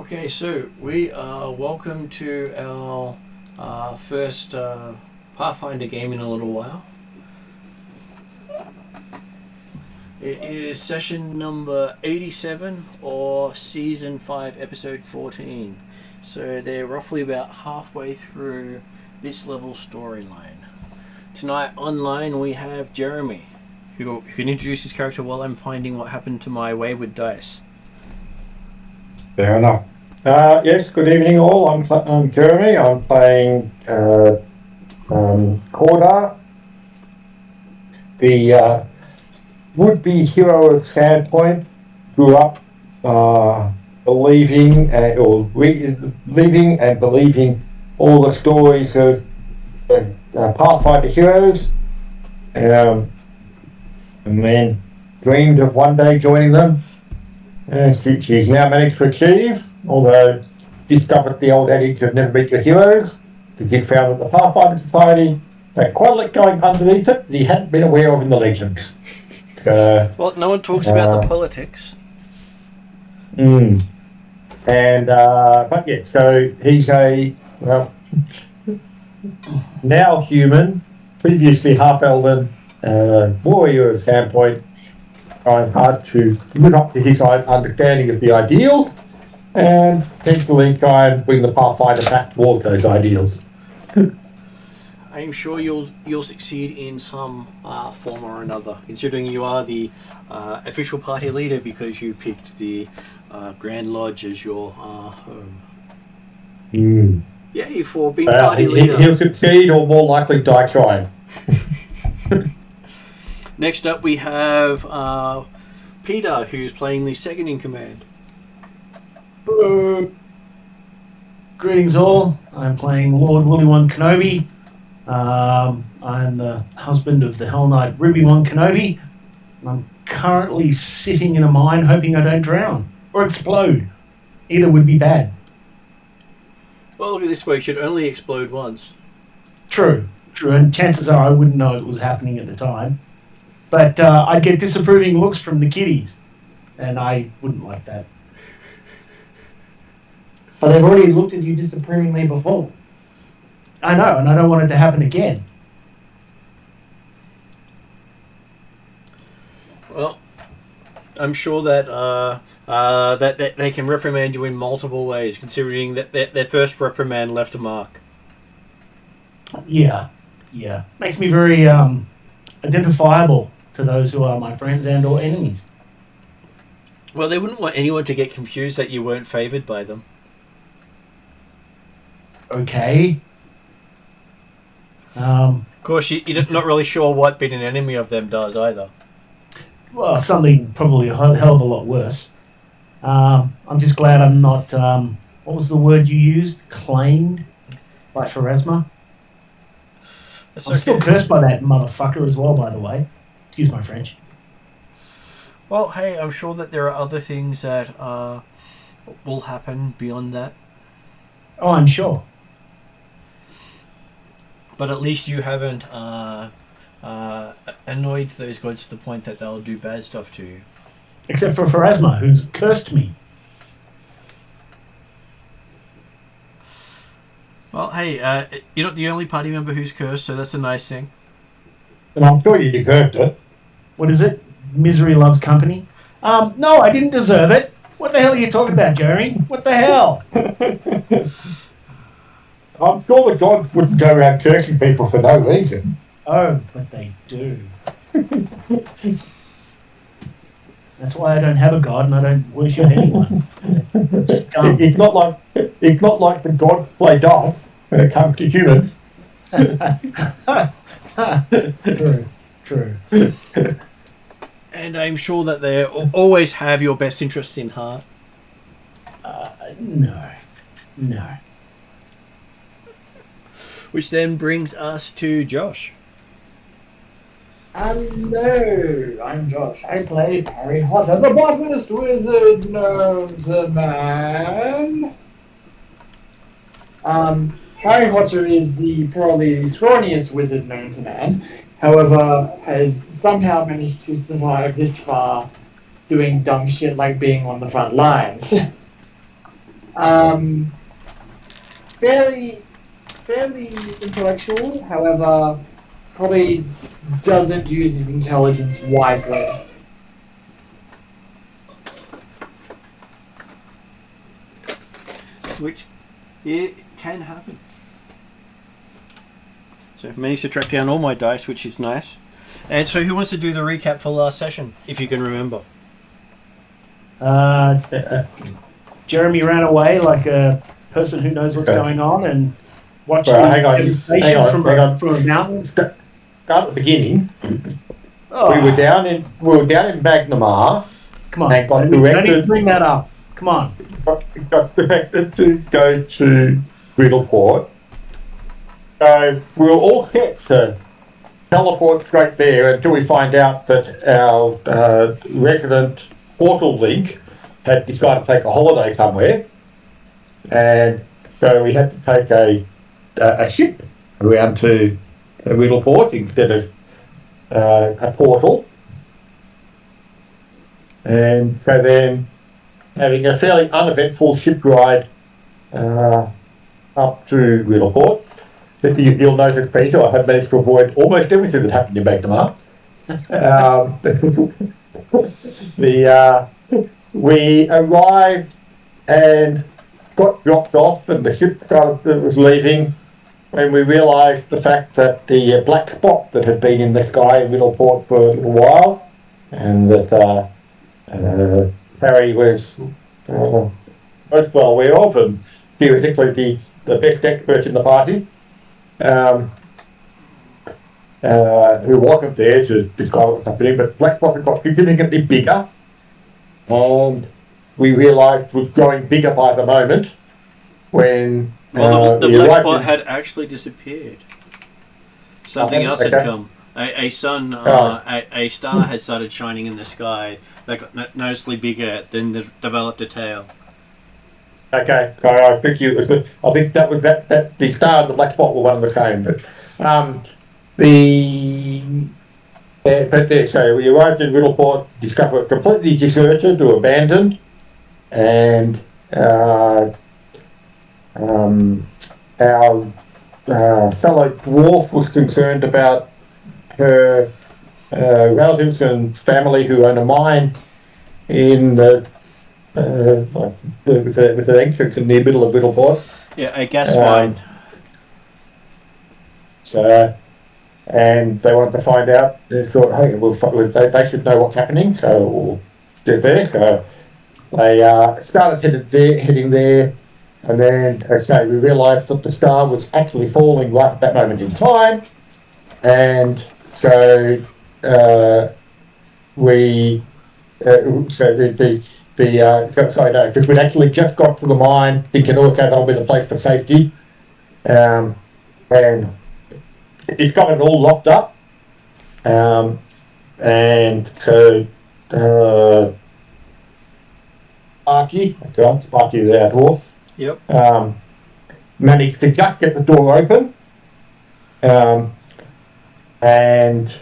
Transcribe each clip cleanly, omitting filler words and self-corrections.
Okay, so we are welcome to our first Pathfinder game in a little while. It is session number 87 or season 5 episode 14. So they're roughly about halfway through this level storyline. Tonight online we have Jeremy, who can introduce his character while I'm finding what happened to my wayward dice. Fair enough. Yes, good evening all. I'm Jeremy. I'm playing Cordar, the would-be hero of Sandpoint. Grew up believing and believing all the stories of Pathfinder heroes, and then dreamed of one day joining them. She's now managed to achieve, although discovered the old adage of never meet your heroes, because he found that the Pathfinder Society had quite a lot going underneath it that he hadn't been aware of in the legends. Well, no one talks about the politics. But yeah, so he's a, now human, previously half-elven, warrior of Sandpoint, trying hard to live up to his understanding of the ideals and eventually try and bring the Pathfinder back towards those ideals. I'm sure you'll succeed in some form or another, considering you are the official party leader because you picked the Grand Lodge as your home. Yay for being party leader. He'll succeed or more likely die trying. Next up we have Peter, who's playing the second in command. Hello. Greetings all. I'm playing Lord Willie One Kenobi. I'm the husband of the Hell Knight Ruby One Kenobi. I'm currently sitting in a mine hoping I don't drown or explode. Either would be bad. Well, look at this way, it should only explode once. True, and chances are I wouldn't know it was happening at the time. But I'd get disapproving looks from the kiddies, and I wouldn't like that. But they've already looked at you disapprovingly before. I know, and I don't want it to happen again. Well, I'm sure that that they can reprimand you in multiple ways, considering that their first reprimand left a mark. Yeah. Makes me very identifiable to those who are my friends and or enemies. Well, they wouldn't want anyone to get confused that you weren't favoured by them. Okay. Of course, you're not really sure what being an enemy of them does either. Well, something probably a hell of a lot worse. I'm just glad I'm not, what was the word you used? Claimed by Pharasma? I'm still cursed by that motherfucker as well, by the way. Excuse my French. Well, hey, I'm sure that there are other things that will happen beyond that. Oh, I'm sure. But at least you haven't annoyed those gods to the point that they'll do bad stuff to you. Except for Pharasma, who's cursed me. Well, hey, you're not the only party member who's cursed, so that's a nice thing. And I'm sure you deserved it. What is it? Misery loves company? No, I didn't deserve it. What the hell are you talking about, Jeremy? What the hell? I'm sure the gods wouldn't go around cursing people for no reason. Oh, but they do. That's why I don't have a god and I don't worship anyone. It's not like the gods play dumb when it comes to humans. True. And I'm sure that they always have your best interests in heart. No. Which then brings us to Josh. Hello, I'm Josh. I play Harry Hotter, the botanist wizard knows a man. Harry Hotter is probably the scrawniest wizard known to man. However, has somehow managed to survive this far doing dumb shit like being on the front lines. Fairly intellectual, however, probably doesn't use his intelligence wisely. Which it can happen. So I've managed to track down all my dice, which is nice. And so who wants to do the recap for last session, if you can remember? Jeremy ran away like a person who knows what's going on and watched hang on, from a mountain. Start at the beginning. Oh, We were down in Magnamar. come on, and got don't need to directed. bring that up. Come on. Got directed to go to Riddleport. So we were all set to teleport straight there until we find out that our resident portal link had decided to take a holiday somewhere, and so we had to take a ship around to Riddleport instead of a portal. And so then, having a fairly uneventful ship ride up to Riddleport, you'll notice, Peter, I have managed to avoid almost everything that happened in Magnemar. We arrived and got dropped off, and the ship was leaving when we realised the fact that the black spot that had been in the sky in Riddleport for a little while, and that Harry was most well aware of, and theoretically the best expert in the party, who wasn't there to describe what was happening, but black spot had got significantly bigger, and we realised was growing bigger by the moment when Well, the we black arrived spot in- had actually disappeared. Something else had okay. come. A sun, a star had started shining in the sky that got noticeably bigger, then developed a tail. Okay, so I think that was that the star and the black spot were one and the same, but so we arrived in Riddleport, discovered completely deserted or abandoned, and our fellow dwarf was concerned about her relatives and family who own a mine in with an entrance in the middle of Riddleport. Yeah, a gas mine. So, and they wanted to find out. They thought, hey, they should know what's happening, so we'll get there. So they started heading there, and then, as I say, we realised that the star was actually falling right at that moment in time, and so because we'd actually just got to the mine, thinking, okay, that'll be the place for safety, and it's got it all locked up, and so Sparky the outlaw, Yep. managed to just get the door open, and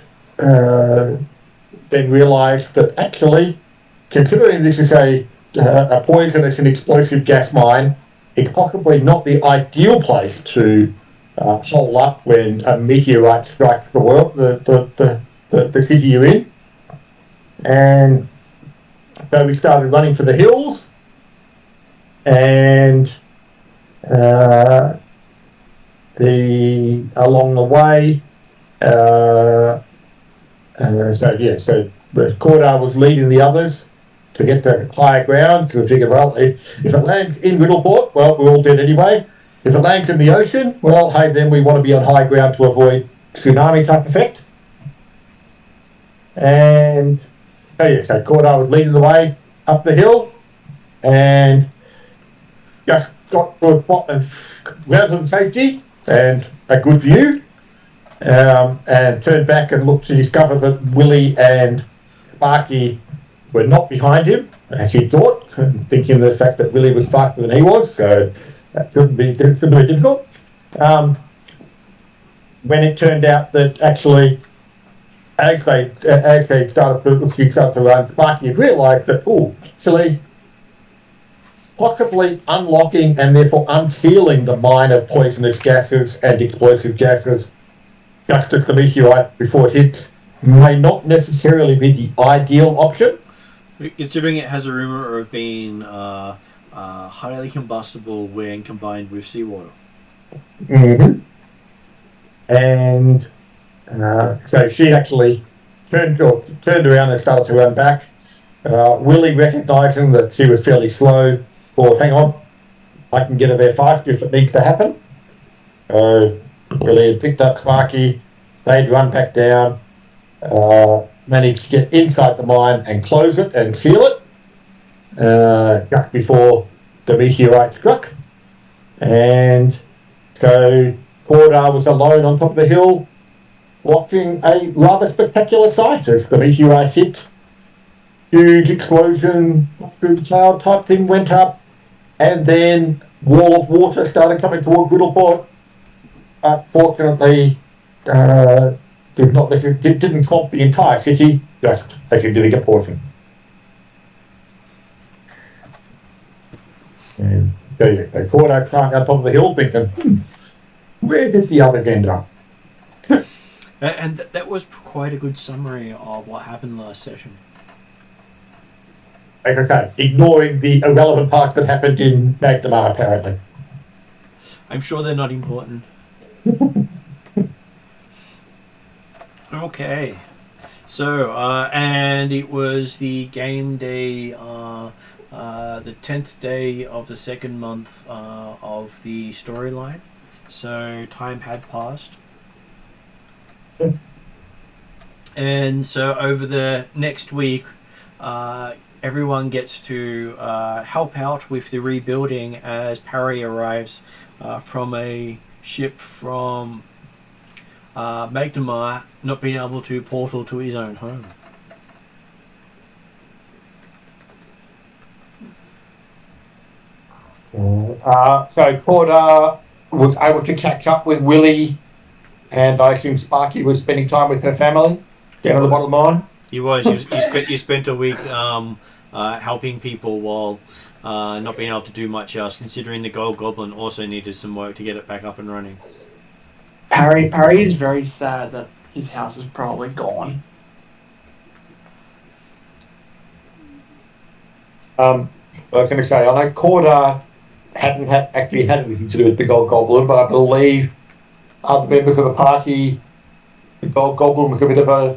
then realised that actually, considering this is a poisonous and explosive gas mine, it's possibly not the ideal place to hole up when a meteorite strikes the world, the city you're in. And so we started running for the hills, and along the way, so Cordar was leading the others to get to higher ground, to figure, well, if it lands in Riddleport, well, we're all dead anyway. If it lands in the ocean, well, hey, then we want to be on high ground to avoid tsunami type effect. And so Cordar was leading the way up the hill, and just got to a spot of relative safety and a good view, and turned back and looked to discover that Willie and Sparky were not behind him, as he thought, thinking of the fact that Willie was faster than he was, so that couldn't be difficult. When it turned out that actually, as they started to run, Sparky had realised that, actually, possibly unlocking and therefore unsealing the mine of poisonous gases and explosive gases just as the meteorite before it hits may not necessarily be the ideal option. Considering it has a rumor of being highly combustible when combined with seawater. Mm-hmm. And so she actually turned around and started to run back. Willie, recognising that she was fairly slow, thought, hang on, I can get her there fast if it needs to happen. Willie had picked up Sparky, they'd run back down, managed to get inside the mine and close it and seal it just before the meteorite struck. And so Cordar was alone on top of the hill watching a rather spectacular sight as the meteorite hit. Huge explosion, through the cloud type thing went up, and then wall of water started coming toward Riddleport. Fortunately, didn't swamp the entire city, just a significant portion. And so yes, they caught out climbing on top of the hill thinking, where did the others end up? And that was quite a good summary of what happened last session. Like I say, ignoring the irrelevant parts that happened in Magdamar, apparently. I'm sure they're not important. Okay. So, and it was the game day, the 10th day of the second month of the storyline. So, time had passed. And so, over the next week, everyone gets to help out with the rebuilding as Parry arrives from a ship from Magdamar, not being able to portal to his own home. So Cordar was able to catch up with Willie, and I assume Sparky was spending time with her family down at the bottom line. He was. You spent a week helping people while not being able to do much else, considering the Gold Goblin also needed some work to get it back up and running. Parry is very sad that his house is probably gone. I was going to say, I know Cordar hadn't actually had anything to do with the Gold Goblin, but I believe other members of the party, the Gold Goblin was a bit of a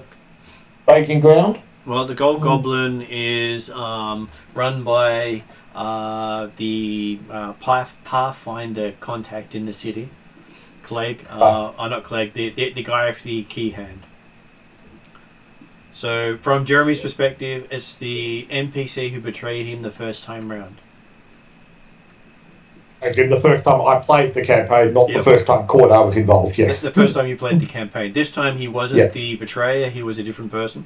baking ground. Well, the Gold Goblin is run by the Pathfinder contact in the city, Clegg. Not Clegg, the guy with the key hand. So, from Jeremy's perspective, it's the NPC who betrayed him the first time round. As in the first time I played the campaign, not the first time Cordar was involved, yes. The first time you played the campaign. This time he wasn't the betrayer, he was a different person.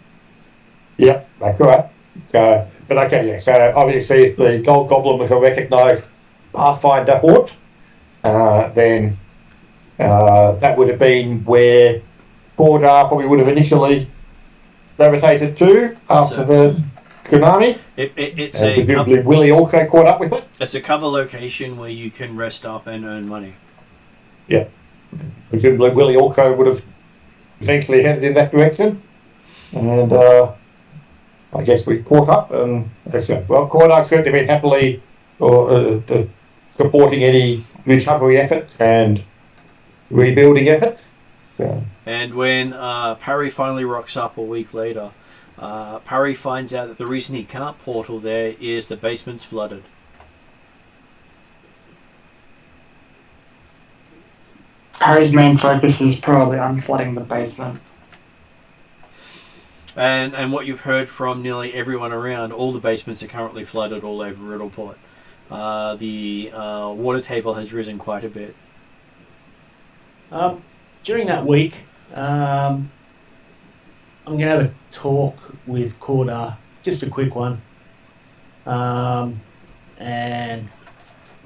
Yep, that's right. But okay, yeah, so obviously if the Gold Goblin was a recognised Pathfinder haunt, then that would have been where Cordar probably would have initially gravitated to after the tsunami. It's presumably Willie also caught up with it. It's a cover location where you can rest up and earn money. Yeah. Presumably Willie also would have eventually headed in that direction. And I guess we caught up and Cordar certainly been happily supporting any recovery effort and rebuilding effort. So. And when Parry finally rocks up a week later, Parry finds out that the reason he can't portal there is the basement's flooded. Parry's main focus is probably on flooding the basement. And what you've heard from nearly everyone around, all the basements are currently flooded all over Riddleport. The water table has risen quite a bit. During that week, I'm going to have a talk with Cordar, just a quick one. And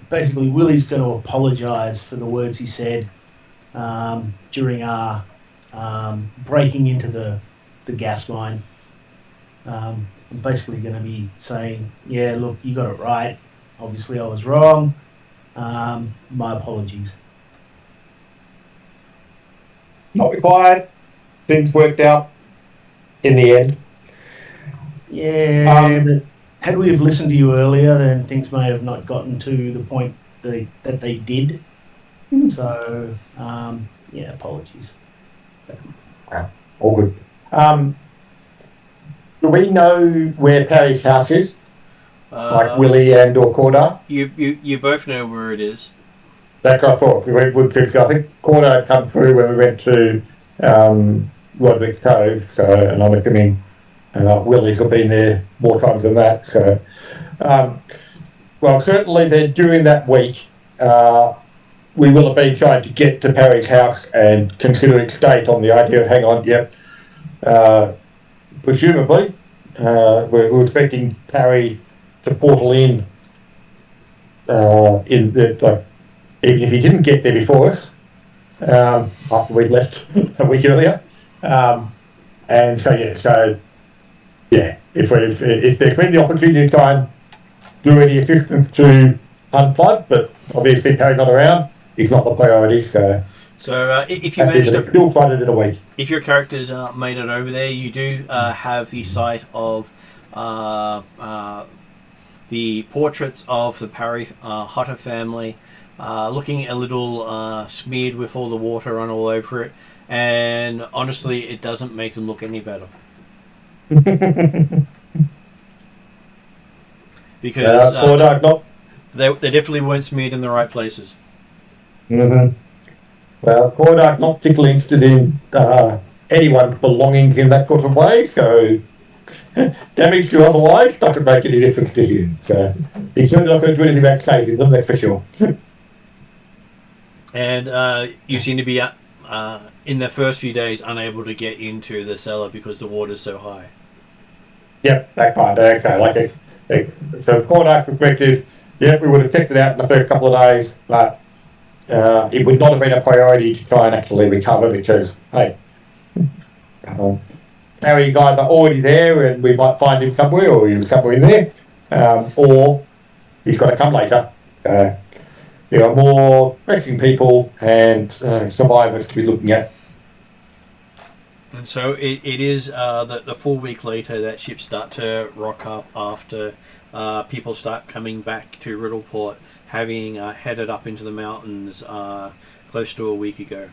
basically Willie's going to apologise for the words he said during our breaking into the gas mine. I'm basically going to be saying, yeah, look, you got it right. Obviously, I was wrong. My apologies. Not required. Things worked out in the end. Yeah, but had we have listened to you earlier, then things may have not gotten to the point that they did. So, yeah, apologies. All good. Do we know where Parry's house is? Like Willie and or Corda? You both know where it is. That's what I thought. We would fix. I think Corda had come through when we went to Roderick's Cove, so, and I'm assuming Willie's have been there more times than that. So, well, certainly then during that week, we will have been trying to get to Parry's house and considering state on the idea of, hang on, yep, presumably, we're expecting Parry to portal in the, even if he didn't get there before us, after we'd left a week earlier. And so if there's been the opportunity to try and do any assistance to unplug, but obviously Parry's not around, he's not the priority, so if you manage to still find it in a week. If your characters made it over there, you do have the sight of the portraits of the Parry Hotter family, looking a little smeared with all the water run all over it, and honestly, it doesn't make them look any better. Because they definitely weren't smeared in the right places. Mm-hmm. Well, Cordar's not particularly interested in anyone's belongings in that sort of way, so damage to otherwise doesn't make any difference to him. So he's certainly not going to do anything about saving them, that's for sure. And you seem to be, in the first few days, unable to get into the cellar because the water's so high. Yep, that kind of, okay. So Cordar's perspective, we would have checked it out in the first couple of days, but it would not have been a priority to try and actually recover because, hey, Harry's either already there and we might find him somewhere, or he's somewhere in there, or he's got to come later. There are more pressing people and survivors to be looking at. And so it is the full week later that ships start to rock up after people start coming back to Riddleport, having headed up into the mountains close to a week ago.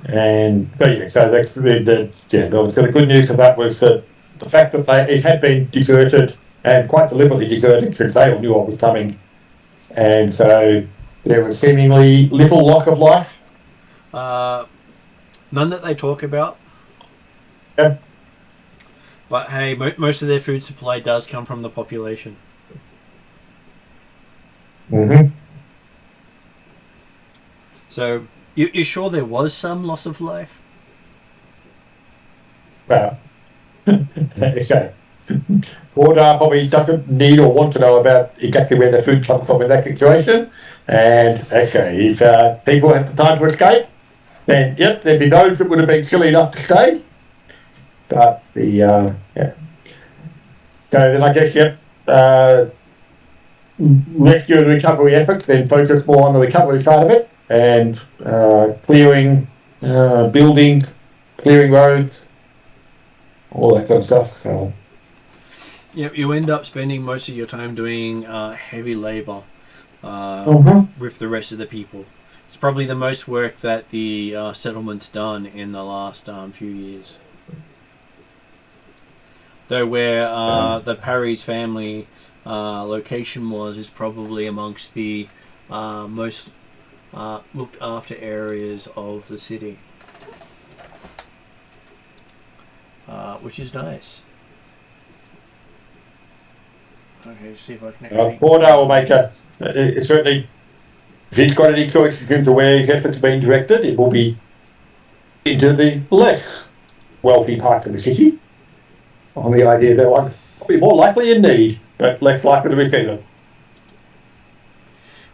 And so that's the good news of that was that the fact that it had been deserted and quite deliberately deserted because they all knew what was coming, and so there was seemingly little loss of life. None that they talk about. Yeah. But hey, most of their food supply does come from the population. Mm-hmm. So, you're sure there was some loss of life? Well, so Wardar probably doesn't need or want to know about exactly where the food comes from in that situation. And if people have the time to escape, then there'd be those that would have been silly enough to stay. But So then I guess rescue and recovery efforts, then focus more on the recovery side of it and clearing buildings, clearing roads, all that kind of stuff. So you end up spending most of your time doing heavy labour with the rest of the people. It's probably the most work that the settlement's done in the last few years. Though where the Parry's family location is probably amongst the most looked after areas of the city, which is nice. Okay, see if I can actually... Bordeaux will make certainly, if he's got any choices into where his efforts are being directed, it will be into the less wealthy part of the city, on the idea that one will be more likely in need, but less likely to receive them.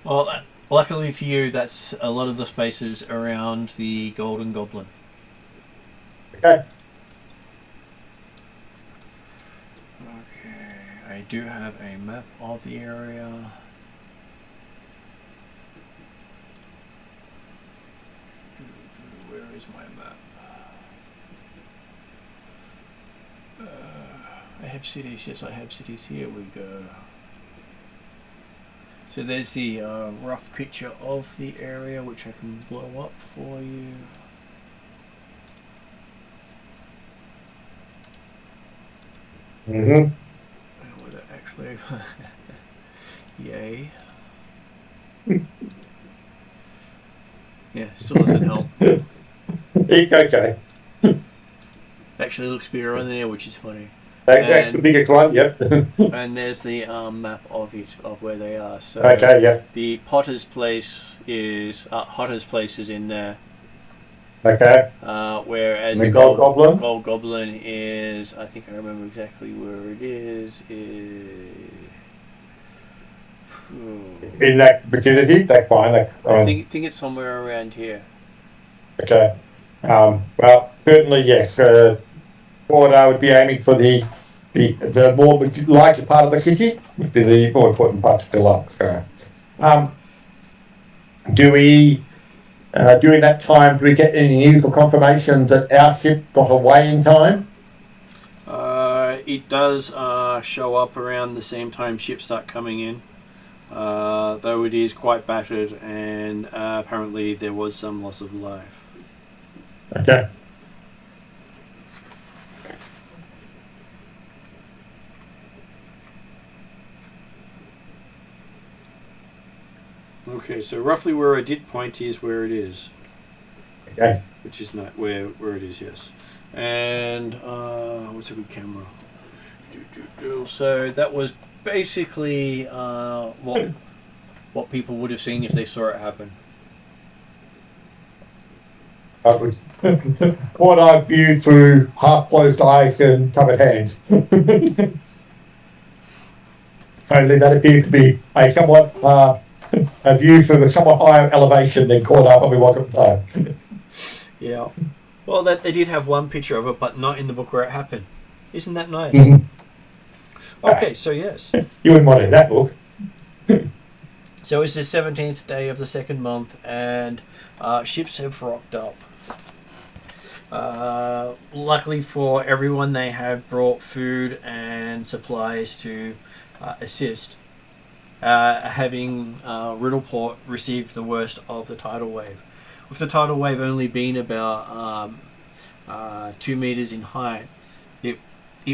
Well, luckily for you, that's a lot of the spaces around the Golden Goblin. Okay. I I do have a map of the area. Where is my map? I have cities. Yes, I have cities. Here we go. So there's the rough picture of the area, which I can blow up for you. Mm-hmm. With it actually. Yay. Yeah, still doesn't help. It's okay. Actually looks bigger on there, which is funny. That's the biggest one, yep. And there's the map of it, of where they are. So Okay, yeah. the Potter's place is, Hotter's place is in there. Okay. Whereas And the the Gold Goblin? Gold Goblin is, I think I remember exactly where it is. In that vicinity, that's fine. I think it's somewhere around here. Okay. Well, certainly, yes. What I would be aiming for the more larger part of the city would be the more important part to fill up. So, do we, during that time, do we get any news or confirmation that our ship got away in time? It does show up around the same time ships start coming in. Though it is quite battered, and apparently there was some loss of life. Okay. Okay, so roughly where I did point is where it is. Okay. Which is not where it is, yes. And what's a good camera? So that was basically what people would have seen if they saw it happen. What I viewed through half-closed eyes and covered hands. Only that appears to be a somewhat a view from a somewhat higher elevation than caught up when we was at the time. Yeah. Well, they did have one picture of it, but not in the book where it happened. Isn't that nice? Mm-hmm. Okay, so yes. You wouldn't want it in that book. So it's the 17th day of the second month, and ships have rocked up. Luckily for everyone, they have brought food and supplies to assist. Having Riddleport received the worst of the tidal wave. With the tidal wave only being about 2 meters in height, it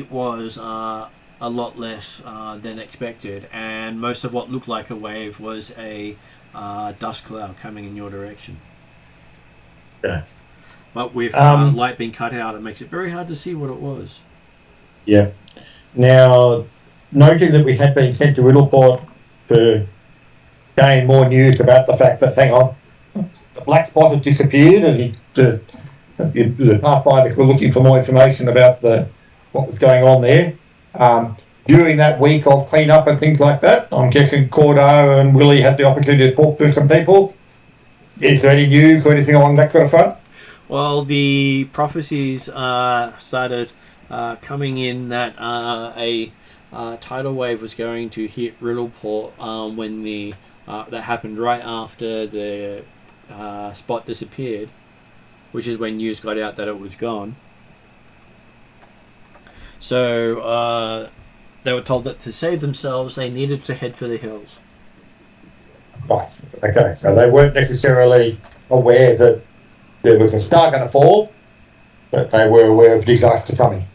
was a lot less than expected, and most of what looked like a wave was a dust cloud coming in your direction. Yeah. But with light being cut out, it makes it very hard to see what it was. Yeah. Now, noting that we had been sent to Riddleport to gain more news about the fact that, hang on, the black spot had disappeared, and the Pathfinders were looking for more information about what was going on there. During that week of clean-up and things like that, I'm guessing Cordar and Willie had the opportunity to talk to some people. Is there any news or anything along that kind of front? Well, the prophecies started coming in that a tidal wave was going to hit Riddleport when that happened right after the spot disappeared, which is when news got out that it was gone. So they were told that to save themselves, they needed to head for the hills. Right. Okay. So they weren't necessarily aware that there was a star going to fall, but they were aware of disaster coming.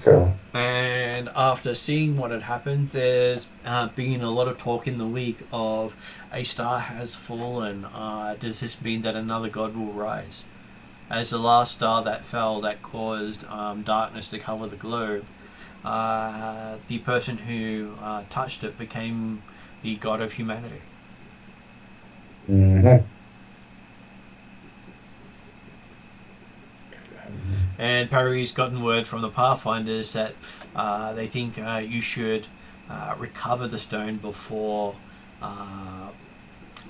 So. And after seeing what had happened, there's been a lot of talk in the week of a star has fallen. Does this mean that another god will rise? As the last star that fell that caused darkness to cover the globe, the person who touched it became the god of humanity. Mm-hmm. And Parry's gotten word from the Pathfinders that they think you should recover the stone before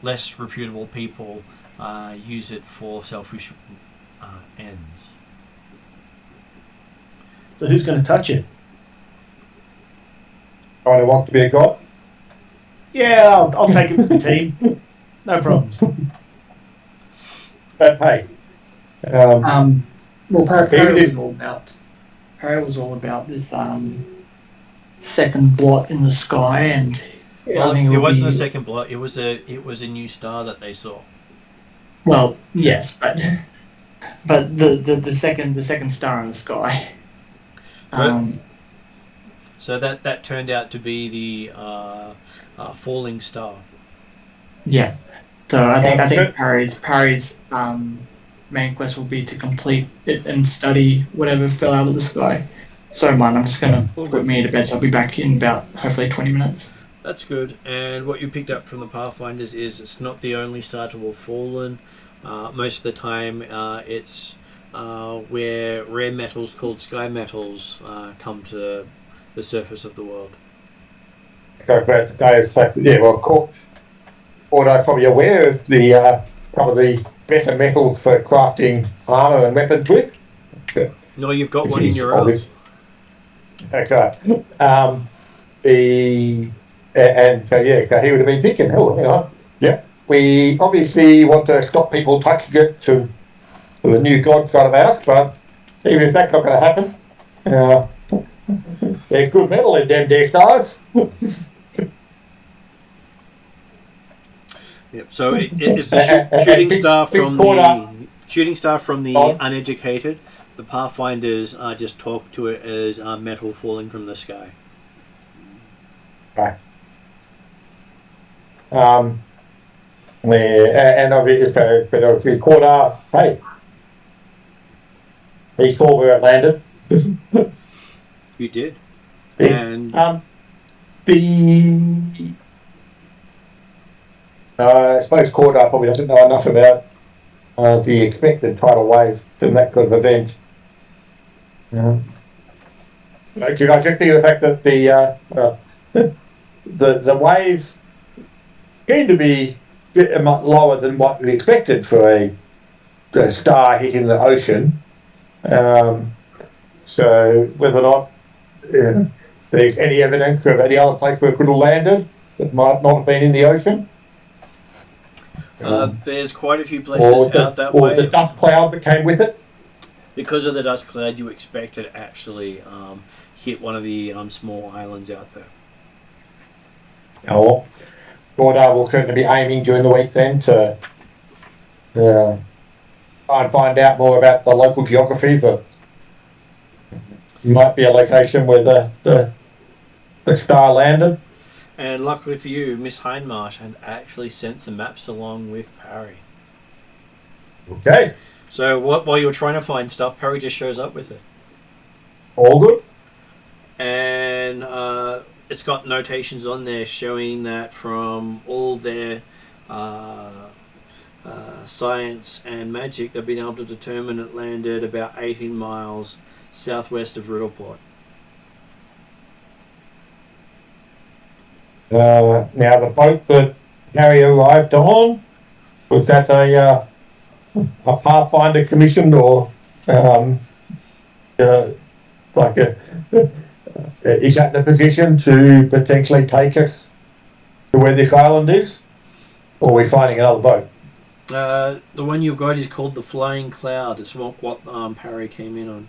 less reputable people use it for selfish ends. So who's going to touch it? Anyone who wants to be a god? Yeah, I'll take it with the team. No problems. But hey, Well, Even if- Perry was all about this second blot in the sky, and Well, I think it would wasn't be, a second blot. It was a new star that they saw. well, yes, but the second star in the sky. So that turned out to be the falling star. Yeah. So I think Good. Parry's main quest will be to complete it and study whatever fell out of the sky. So mine, I'm just gonna put me to bed. So I'll be back in about hopefully 20 minutes. That's good. And what you picked up from the Pathfinders is it's not the only star to have fallen. Most of the time, it's where rare metals called sky metals come to the surface of the world. Yeah, well, Cordo's probably aware of the some of the better metals for crafting armor and weapons with. No, you've got Which one in is your own. obvious. Okay. And so yeah, so he would have been thinking, oh, hang on, yeah, we obviously want to stop people touching it to the new god side of the house, but even if that's not going to happen, they're good metal in them there stars. Yep. So it's a shooting star from the uneducated. The Pathfinders just talk to it as metal falling from the sky. Right. And obviously, Corda, hey, he saw where it landed. You did. And And I suppose Corda probably doesn't know enough about the expected tidal wave from that sort of event. I just think of the fact that the waves seem to be a much lower than what we expected for a star hitting the ocean. So whether or not there's any evidence of any other place where it could have landed that might not have been in the ocean. there's quite a few places out that way. Or the dust cloud that came with it. Because of the dust cloud, you expect it actually hit one of the small islands out there. Oh, Gorda will certainly be aiming during the week then to try and find out more about the local geography. That might be a location where the star landed. And luckily for you, Miss Hindmarsh had actually sent some maps along with Parry. Okay, So while you were trying to find stuff, Parry just shows up with it. all good. And it's got notations on there showing that from all their science and magic, they've been able to determine it landed about 18 miles southwest of Riddleport. Now the boat that Harry arrived on, was that a Pathfinder commissioned or like is that the position to potentially take us to where this island is, or are we finding another boat? The one you've got is called the Flying Cloud. It's what Parry came in on.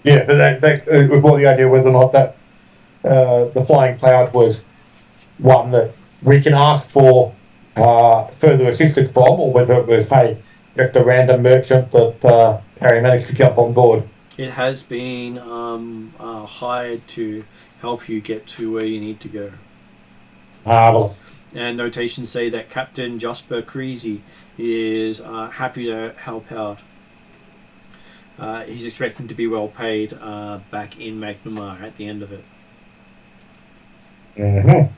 Yeah, but that was more the idea whether or not that the Flying Cloud was one that we can ask for further assistance from, or whether it was, hey, just a random merchant that Harry managed to jump on board. It has been hired to help you get to where you need to go. Marvelous. And notations say that Captain Jasper Creasy is happy to help out. He's expecting to be well paid back in Magnamar at the end of it. Mm-hmm.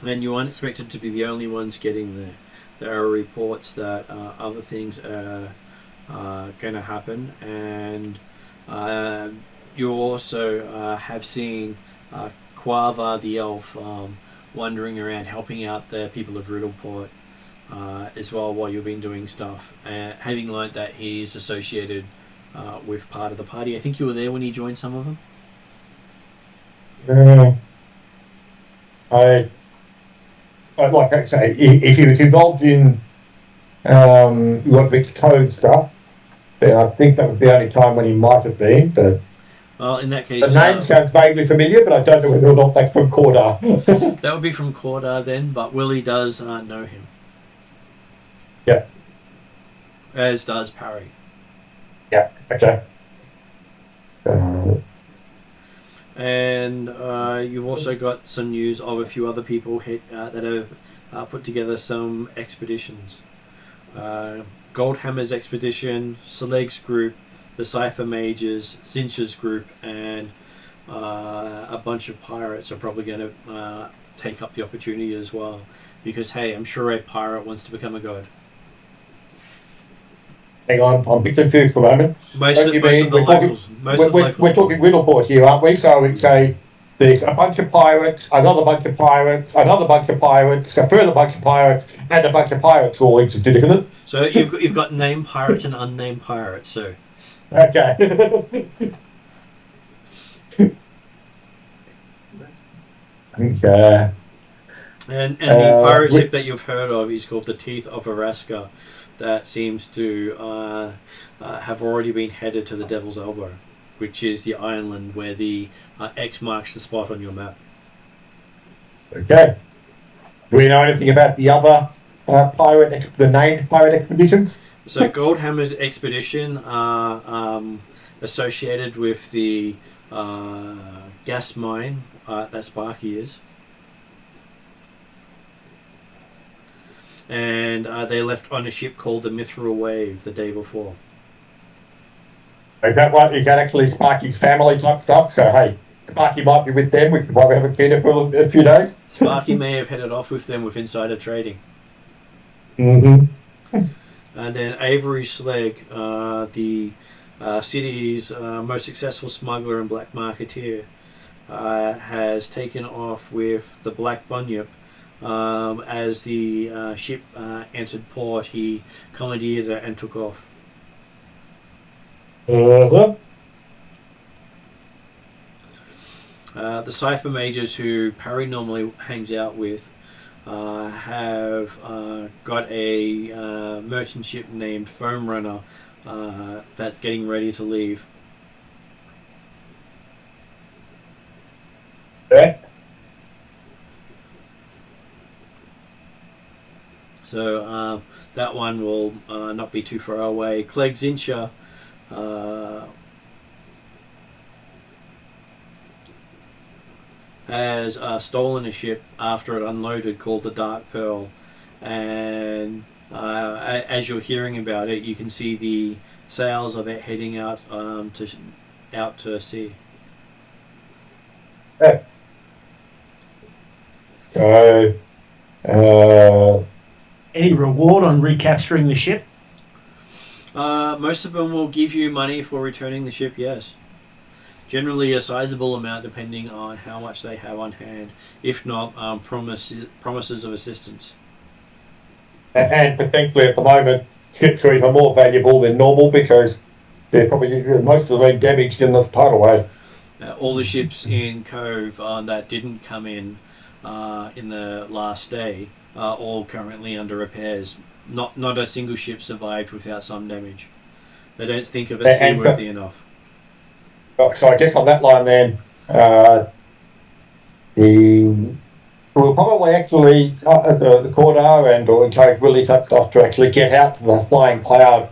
And you aren't expected to be the only ones getting there. There are reports that other things are going to happen, and you also have seen Quava the elf wandering around helping out the people of Riddleport as well while you've been doing stuff. Having learnt that he's associated with part of the party. I think you were there when he joined some of them. Like I say, if he was involved in Ludwig's code stuff, then I think that was the only time when he might have been. But well, in that case, the name sounds vaguely familiar, but I don't know whether or not that's from Cordar. That would be from Cordar then, but Willie does know him. Yeah. As does Parry. Yeah. Okay. And you've also got some news of a few other people that have put together some expeditions. Goldhammer's expedition, Seleg's group, the Cypher Mages, Zincha's group, and a bunch of pirates are probably going to take up the opportunity as well. Because, hey, I'm sure a pirate wants to become a god. Hang on, I'm a bit confused for a moment. Most of the locals. We're talking Riddleport here, aren't we? So we say there's a bunch of pirates, another bunch of pirates, another bunch of pirates, a further bunch of pirates, and a bunch of pirates all interested, isn't it? So you've got named pirates and unnamed pirates. So okay. And the pirate ship that you've heard of is called the Teeth of Araska. That seems to have already been headed to the Devil's Elbow, which is the island where the X marks the spot on your map. Okay. Do we know anything about the other the named pirate expeditions? So Goldhammer's expedition are associated with the gas mine that Sparky is. And they left on a ship called the Mithril Wave the day before. Is that actually Sparky's family type stuff? So, hey, Sparky might be with them. We could probably have a dinner for a few days. Sparky may have headed off with them with insider trading. Mm-hmm. And then Avery Slag, the city's most successful smuggler and black marketeer, has taken off with the Black Bunyip. As the ship entered port, he commandeered it and took off. Uh-huh. The Cypher Mages, who Parry normally hangs out with, have got a merchant ship named Foam Runner that's getting ready to leave. Okay. So that one will not be too far away. Clegg Zincha has stolen a ship after it unloaded called the Dark Pearl, and as you're hearing about it, you can see the sails of it heading out to sea. Any reward on recapturing the ship? Most of them will give you money for returning the ship, yes. Generally a sizable amount depending on how much they have on hand. If not, promises of assistance. And potentially at the moment, ships are even more valuable than normal because they're probably most of them damaged in the tidal wave. All the ships in Cove that didn't come in the last day are all currently under repairs. Not a single ship survived without some damage. They don't think of it seaworthy enough. So I guess on that line then, we'll probably actually, the Cordar and or encourage Willie type stuff to actually get out to the flying cloud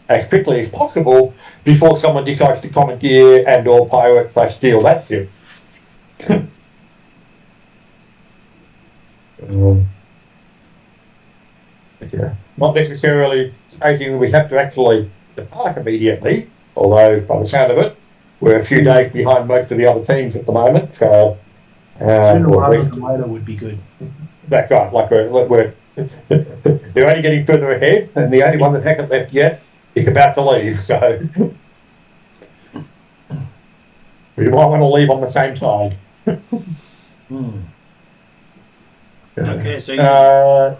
as quickly as possible before someone decides to commandeer and or pirate / steal that ship. Yeah. Not necessarily stating that we have to actually depart immediately, although by the sound of it, we're a few days behind most of the other teams at the moment. So, sooner rather than later would be good. That's right. Like we're they're only getting further ahead, and the only one that hasn't left yet is about to leave. So we might want to leave on the same side. Okay, so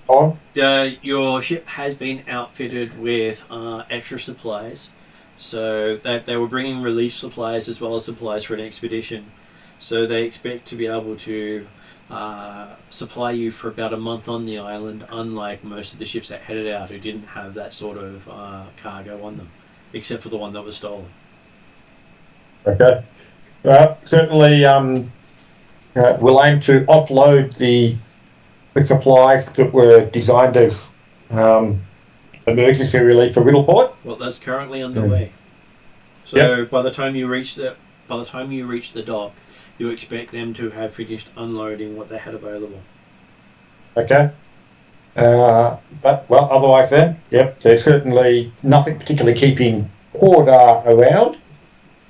on. your ship has been outfitted with extra supplies. So they were bringing relief supplies as well as supplies for an expedition. So they expect to be able to supply you for about a month on the island, unlike most of the ships that headed out who didn't have that sort of cargo on them, except for the one that was stolen. Okay. Well, certainly we'll aim to offload the supplies that were designed as emergency relief for Riddleport. Well, that's currently underway. So by the time you reach the dock, you expect them to have finished unloading what they had available. Okay. But otherwise then, there's certainly nothing particularly keeping Cordar around.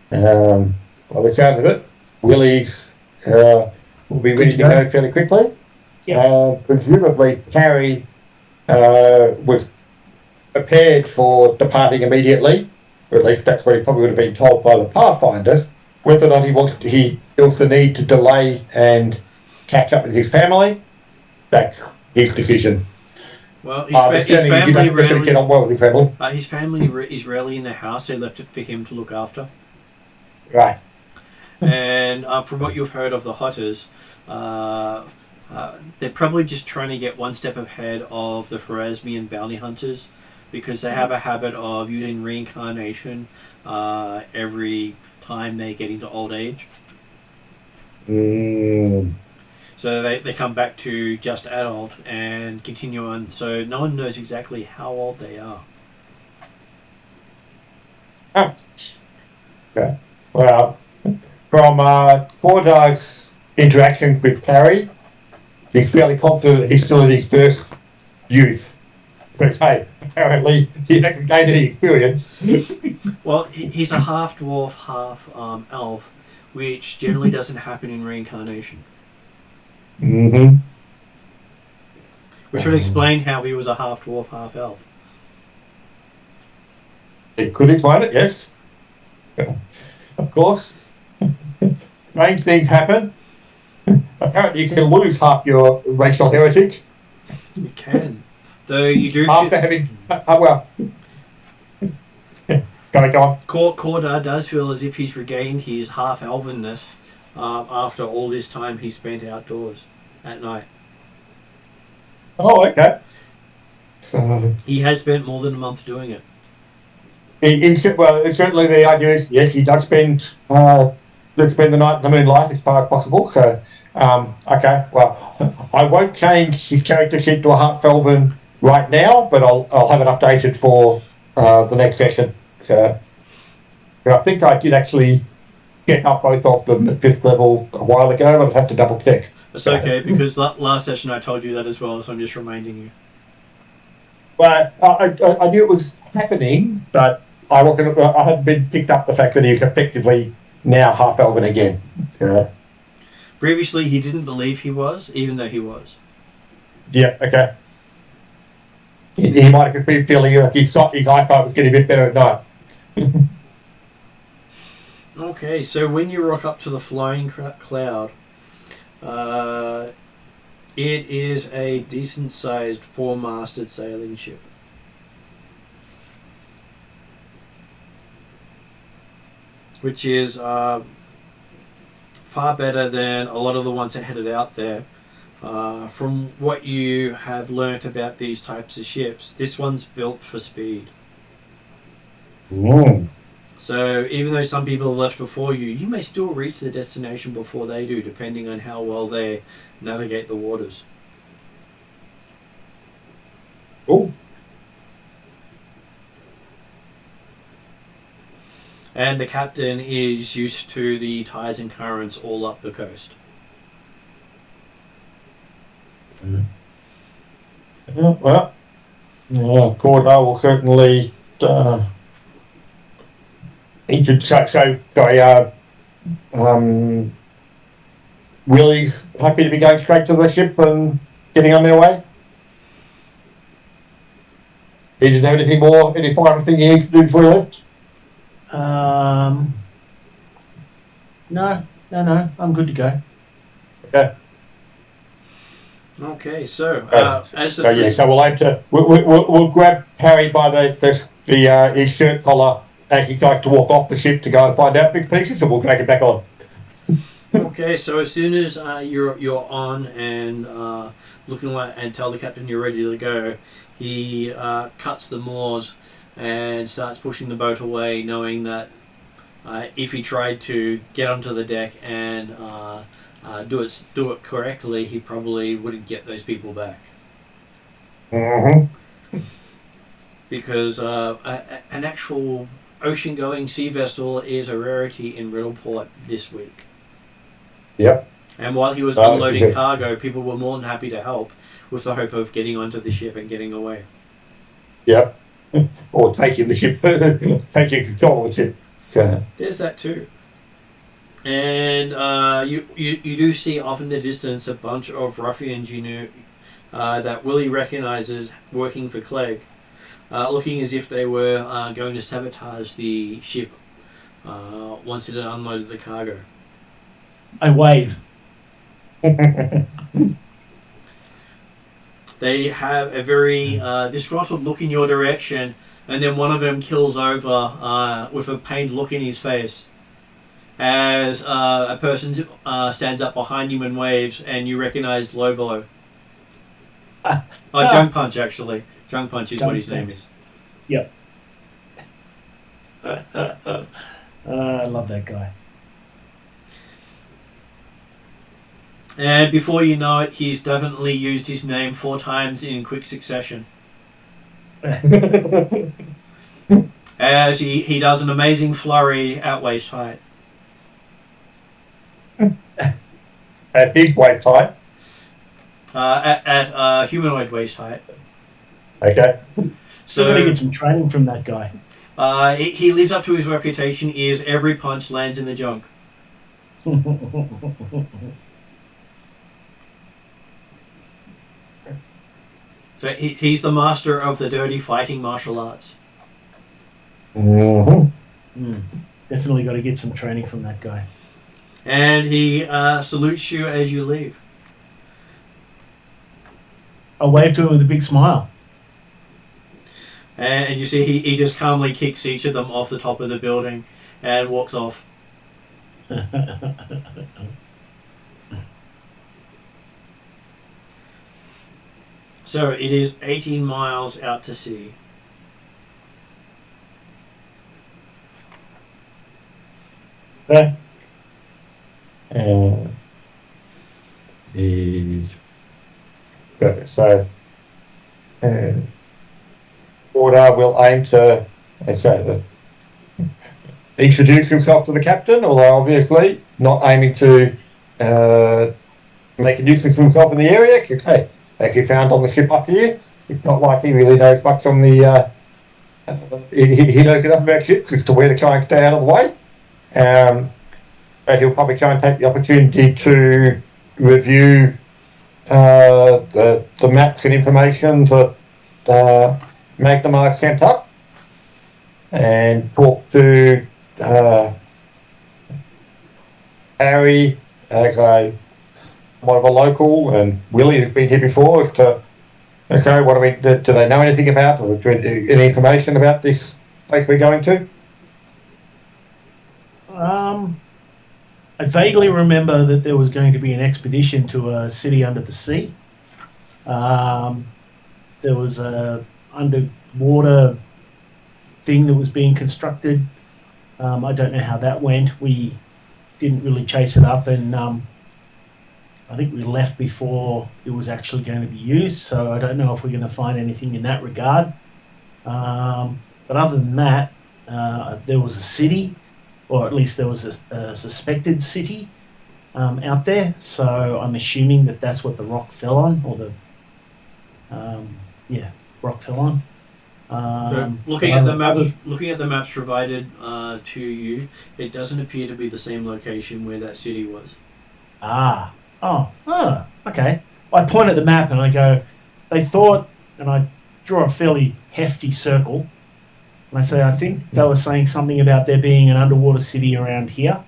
By the sound of it, Willie's will be ready to go fairly quickly. Presumably Carrie was prepared for departing immediately, or at least that's what he probably would have been told by the Pathfinders. Whether or not he feels the need to delay and catch up with his family, that's his decision. Well, his family rarely get on well with his family. His family is rarely in the house. They left it for him to look after. Right. And from what you've heard of the Hotters, they're probably just trying to get one step ahead of the Pharasmian bounty hunters, because they have a habit of using reincarnation every time they get into old age. So they come back to just adult and continue on. So no one knows exactly how old they are. Oh. Okay. Well, from Cordar's interactions with Carrie, he's fairly confident that he's still in his first youth. But hey, apparently he hasn't gained any experience. Well, he's a half dwarf, half elf, which generally doesn't happen in reincarnation. Mm-hmm. Which would explain how he was a half dwarf, half elf. It could explain it, yes. Of course. Strange things happen. Apparently you can lose half your racial heritage. You can. Though you do... After having... well... Go on. Cordar does feel as if he's regained his half-elvenness after all this time he spent outdoors at night. Oh, okay. So... He has spent more than a month doing it. Certainly the idea is, yes, he does spend the night in the moonlight as far as possible. So, okay, well, I won't change his character sheet to a half-elven right now, but I'll have it updated for the next session. So, I think I did actually get up both of them at 5th level a while ago, but I'd have to double check. It's okay, because last session I told you that as well, so I'm just reminding you. Well, I knew it was happening, but I hadn't been picked up the fact that he's effectively now half-elven again. Previously, he didn't believe he was, even though he was. Yeah, okay. He might have been feeling like his eyesight was getting a bit better at night. Okay, so when you rock up to the Flying Cloud, it is a decent-sized 4-masted sailing ship. Which is far better than a lot of the ones that headed out there. From what you have learnt about these types of ships, this one's built for speed. Mm. So even though some people have left before you, you may still reach the destination before they do, depending on how well they navigate the waters. Oh. And the captain is used to the tides and currents all up the coast. Well, Cordar will certainly Willie's happy to be going straight to the ship and getting on their way. He didn't have anything more, any final thing he needs to do before he left? No, I'm good to go. Okay. Okay, so as the So yeah, so we'll aim to we'll grab Harry by the his shirt collar as he tries to walk off the ship to go and find out big pieces, and we'll drag it back on. Okay, so as soon as you're on and looking like and tell the captain you're ready to go, he cuts the moors and starts pushing the boat away, knowing that if he tried to get onto the deck and do it correctly, he probably wouldn't get those people back. Mm-hmm. Because an actual ocean-going sea vessel is a rarity in Riddleport this week. Yep. And while he was unloading cargo, people were more than happy to help with the hope of getting onto the ship and getting away. Yep. Or taking the ship, taking control of the ship. So. There's that too. And you do see off in the distance a bunch of ruffians that Willie recognizes working for Clegg, looking as if they were going to sabotage the ship once it had unloaded the cargo. I wave. They have a very disgruntled look in your direction, and then one of them kills over with a pained look in his face as a person stands up behind him and waves, and you recognize Lobo. Junk Punch, actually. Junk Punch is what his name is. Yep. I love that guy. And before you know it, he's definitely used his name 4 times in quick succession. As he does an amazing flurry at waist height. At big waist height? At humanoid waist height. Okay. So we're going to get some training from that guy. He lives up to his reputation, is every punch lands in the junk. So he's the master of the dirty fighting martial arts. Mm-hmm. Definitely got to get some training from that guy. And he salutes you as you leave. I wave to him with a big smile. And you see he just calmly kicks each of them off the top of the building and walks off. So it is 18 miles out to sea. Okay. Is good. So Order will aim to introduce himself to the captain, although obviously not aiming to make a nuisance of himself in the area, because hey, as he found on the ship up here, it's not like he really knows much on the he knows enough about ships as to where to try and stay out of the way. But he'll probably try and take the opportunity to review the maps and information that Magnemar sent up, and talk to Harry as somewhat of a local, and Willie, who's been here before, as to what do they know anything about, or any information about this place we're going to? I vaguely remember that there was going to be an expedition to a city under the sea. There was a underwater thing that was being constructed. I don't know how that went. We didn't really chase it up, and I think we left before it was actually going to be used, so I don't know if we're going to find anything in that regard. But other than that, there was a city, or at least there was a suspected city out there, so I'm assuming that that's what the rock fell on, or the rock fell on. So looking at the maps provided to you, it doesn't appear to be the same location where that city was. Okay. I point at the map and I go, they thought, and I draw a fairly hefty circle, and I say, I think they were saying something about there being an underwater city around here.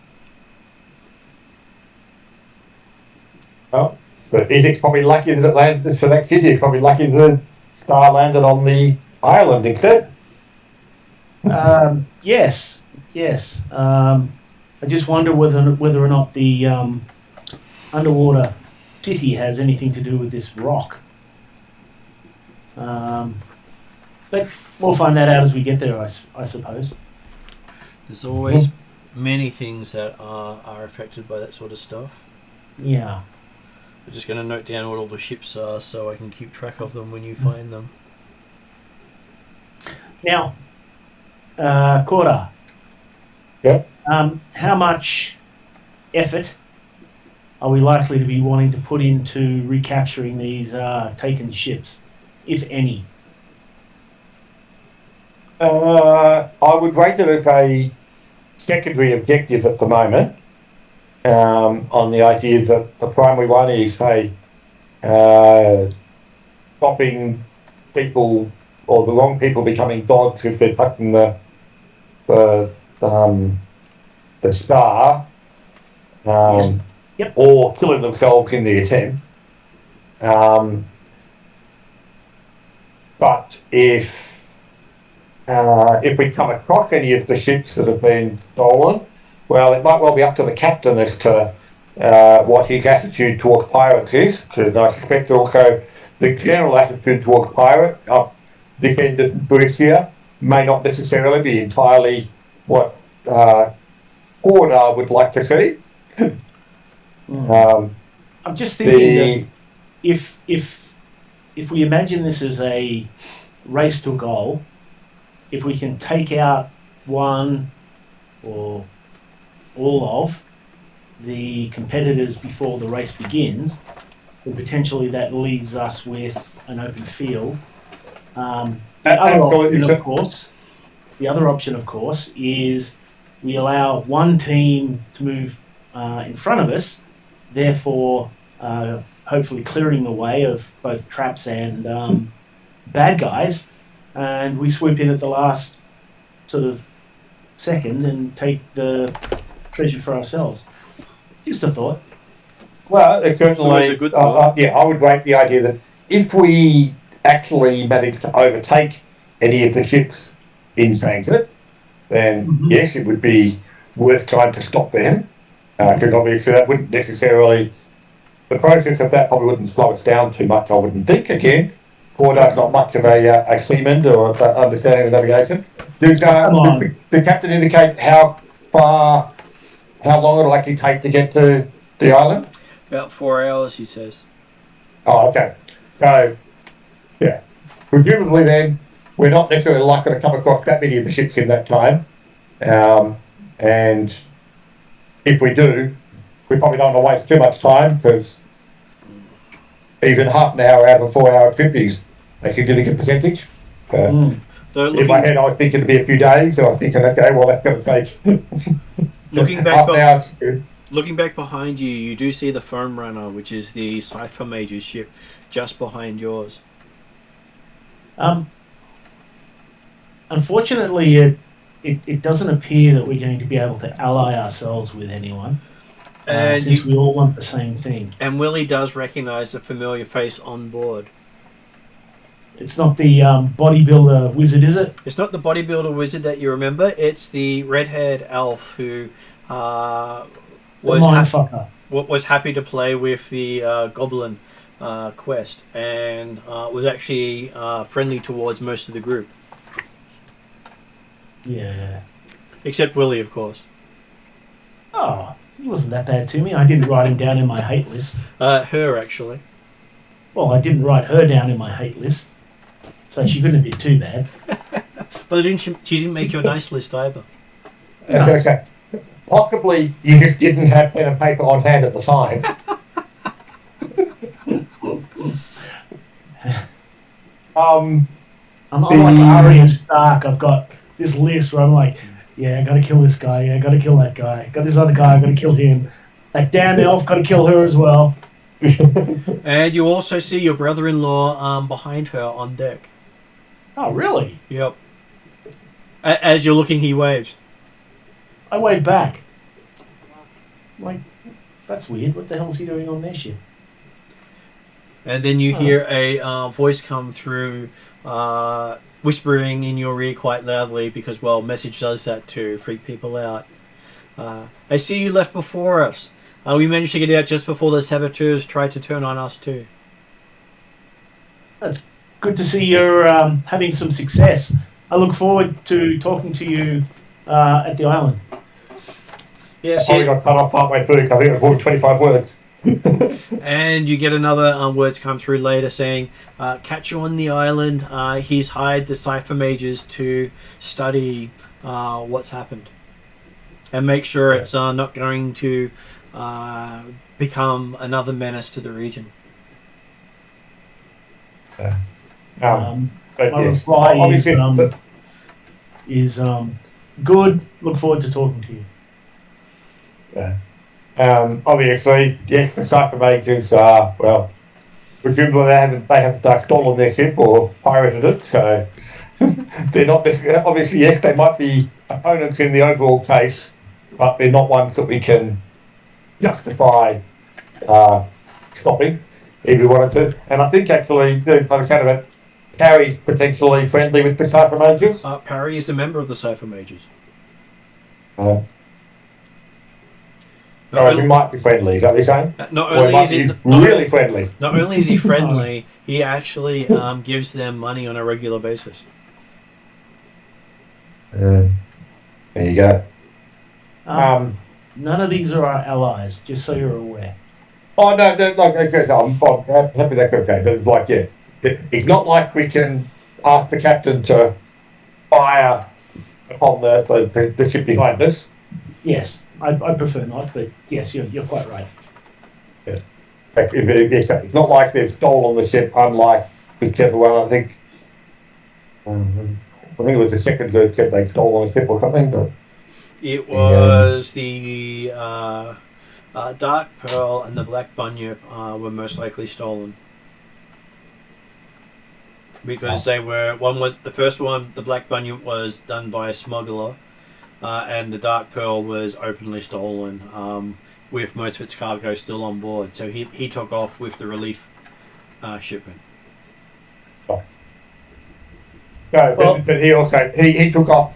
Oh, but Edic's probably lucky that it landed for that kitty. Probably lucky the star landed on the island instead. Yes. I just wonder whether or not the underwater city has anything to do with this rock. But we'll find that out as we get there, I suppose. There's always many things that are affected by that sort of stuff. Yeah. I'm just going to note down what all the ships are so I can keep track of them when you find them. Now, Cora. Yep. How much effort are we likely to be wanting to put into recapturing these taken ships, if any? I would rate it as a secondary objective at the moment, on the idea that the primary one is, say, stopping people or the wrong people becoming gods if they're touching the star, Yes. Yep. or killing themselves in the attempt. But if we come across any of the ships that have been stolen, well, it might well be up to the captain as to what his attitude towards pirates is, because I suspect also the general attitude towards pirate up this end of Varisia may not necessarily be entirely what Order would like to see. I'm just thinking that if we imagine this as a race to a goal, if we can take out one or all of the competitors before the race begins, then potentially that leaves us with an open field. The other option, of course, is we allow one team to move in front of us, therefore hopefully clearing the way of both traps and bad guys, and we swoop in at the last sort of second and take the treasure for ourselves. Just a thought. Well, it's certainly a good thought. I would rate the idea that if we actually manage to overtake any of the ships in transit, then yes, it would be worth trying to stop them, because obviously that wouldn't necessarily, the process of that probably wouldn't slow us down too much, I wouldn't think. Again, Cordar's not much of a seaman or understanding of navigation. Does the captain indicate how long it'll actually take to get to the island? About 4 hours, he says. Oh, okay. So, yeah. Presumably then, we're not necessarily likely to come across that many of the ships in that time. And if we do, we probably don't want to waste too much time, because even half an hour out of a 4 hour trip is a significant percentage. So in my head, I was thinking it'd be a few days, so I was thinking, okay, well, that's going to take looking back behind you, you do see the Foam Runner, which is the Cypher Mage's ship, just behind yours. Unfortunately, it doesn't appear that we're going to be able to ally ourselves with anyone, since we all want the same thing. And Willie does recognise the familiar face on board. It's not the bodybuilder wizard, is it? It's not the bodybuilder wizard that you remember. It's the red-haired elf who was happy to play with the goblin quest, and was actually friendly towards most of the group. Yeah. Except Willie, of course. Oh, he wasn't that bad to me. I didn't write him down in my hate list. Her, actually. Well, I didn't write her down in my hate list, so she couldn't have been too bad. But she didn't make your nice list either. No. Okay. Possibly you just didn't have pen and paper on hand at the time. I'm like Arya Stark. I've got this list where I'm like, yeah, I gotta kill this guy, yeah, I gotta kill that guy. Got this other guy, I gotta kill him. That damn elf, gotta kill her as well. And you also see your brother-in-law behind her on deck. Oh, really? Yep. As you're looking, he waves. I wave back. Like, that's weird. What the hell is he doing on their ship? And then you hear a voice come through, whispering in your ear quite loudly because, well, message does that to freak people out. I see you left before us. We managed to get out just before the saboteurs tried to turn on us too. That's good to see you're having some success. I look forward to talking to you at the island. Yes, I got cut off partway through because I think it was more than 25 words. and you get another word to come through later saying, catch you on the island. He's hired the cipher mages to study what's happened and make sure it's not going to become another menace to the region. My yes, reply obviously, is good. Look forward to talking to you. obviously, yes, the cipher mages are, well, presumably they haven't stolen their ship or pirated it, so they're not, obviously, yes, they might be opponents in the overall case, but they're not ones that we can justify stopping if we wanted to. And I think actually, by the sound of it, Harry's potentially friendly with the cipher mages. Parry is a member of the cipher mages. We might be friendly, is that what you're saying? Not only is he really friendly. Not only is he friendly, he actually gives them money on a regular basis. There you go. None of these are our allies, just so you're aware. Oh, no, I'm happy that's okay. But it's like, yeah, it's not like we can ask the captain to fire upon the ship behind us. Yes, I prefer not, but yes, you're quite right. Yeah. It's not like they've stolen the ship, unlike whichever one, I think it was the second group said they stole on a ship or something. But it was the Dark Pearl and the Black Bunyip were most likely stolen. Because they were, the first one, the Black Bunyip was done by a smuggler, and the Dark Pearl was openly stolen, with most of its cargo still on board. So he took off with the relief shipment. Oh. No, but he also he took off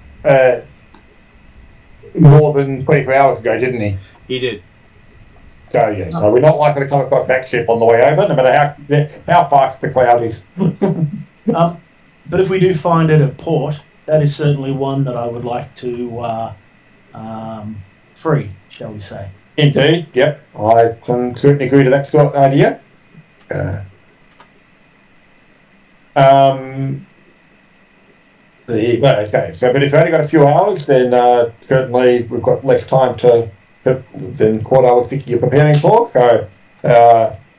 more than 24 hours ago, didn't he? He did. So yeah, so we're not likely to come across that ship on the way over, no matter how fast the cloud is. But if we do find it at port, that is certainly one that I would like to free, shall we say. Indeed, yep. I can certainly agree to that sort of idea. Okay, so but if we've only got a few hours, then certainly we've got less time than what I was thinking you're preparing for. So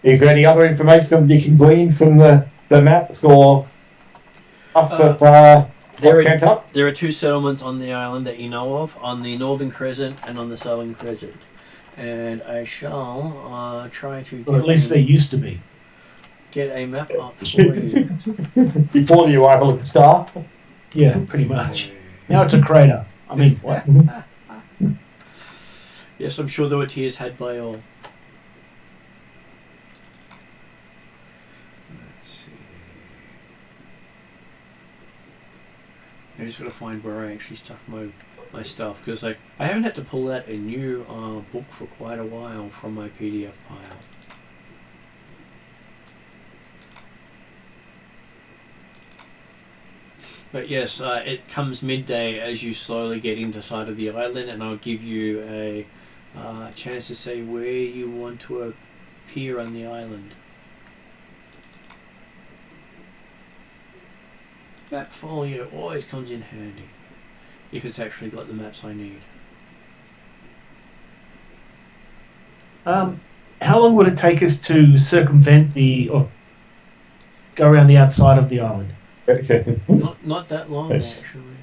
is there any other information you can glean from the maps or stuff that there are two settlements on the island that you know of, on the northern crescent and on the southern crescent. And I shall try to Or at least they used to be. Get a map up for you. Before the arrival of the star? Yeah, pretty much. Now it's a crater. I mean, what? Yes, I'm sure there were tears had by all. Let's see. I just gotta find where I actually stuck my stuff, because I haven't had to pull out a new book for quite a while from my PDF pile. But yes, it comes midday as you slowly get into sight of the island, and I'll give you a chance to say where you want to appear on the island. Map folio always comes in handy, if it's actually got the maps I need. How long would it take us to circumvent or go around the outside of the island? Not that long, actually.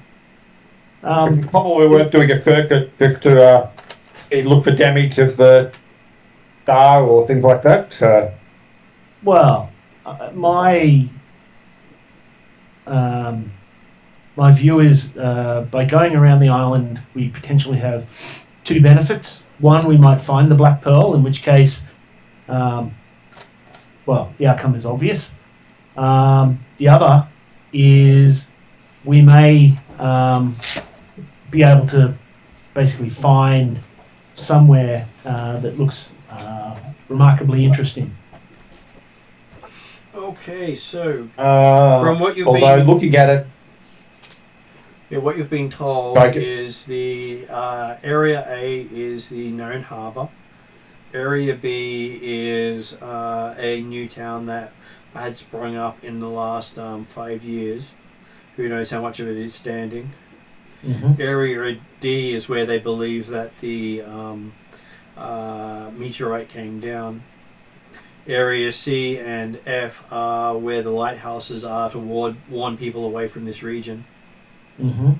Probably worth doing a circuit just to look for damage of the star or things like that. Well, my view is by going around the island, we potentially have two benefits. One, we might find the Black Pearl, in which case the outcome is obvious. The other is we may be able to basically find somewhere that looks remarkably interesting. Okay, so from what you've although been looking at it, what you've been told is the Area A is the known harbour. Area B is a new town that had sprung up in the last 5 years. Who knows how much of it is standing. Mm-hmm. Area D is where they believe that the meteorite came down. Area C and F are where the lighthouses are to warn people away from this region. Mm-hmm.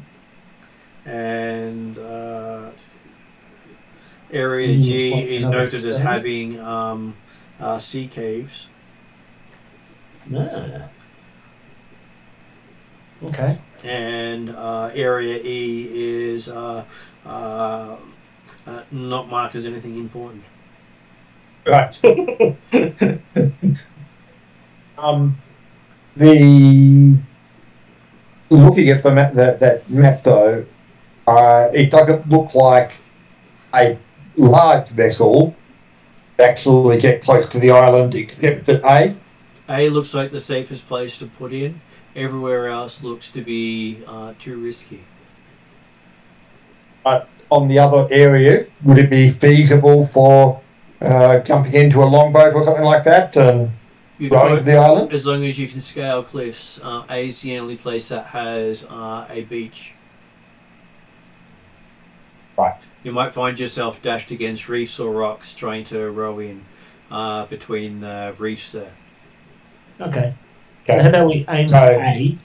And Area G like is another noted as society. having sea caves. Ah. Okay. And Area E is not marked as anything important. right. The looking at the map, that map though, it doesn't look like a large vessel actually get close to the island, except at A. A looks like the safest place to put in. Everywhere else looks to be too risky. But on the other area, would it be feasible for jumping into a longboat or something like that and going to the island? As long as you can scale cliffs. A is the only place that has a beach. Right. You might find yourself dashed against reefs or rocks trying to row in between the reefs there. Okay. So how about we aim for A,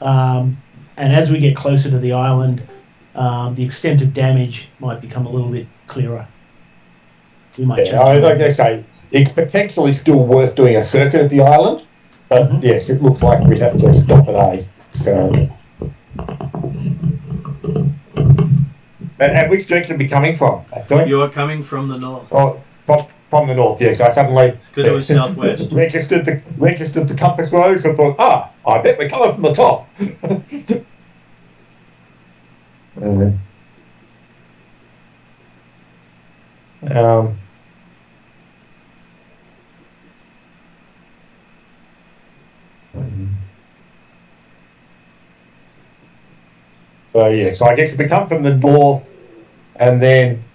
and as we get closer to the island, the extent of damage might become a little bit clearer. We might change. Like I say, it's potentially still worth doing a circuit of the island, but yes, it looks like we'd have to stop at A. So, and which direction are we coming from? You are coming from the north. Oh, from the north, yes. I suddenly because it was southwest. registered the compass rose and thought, I bet we're coming from the top. So I guess if we come from the north and then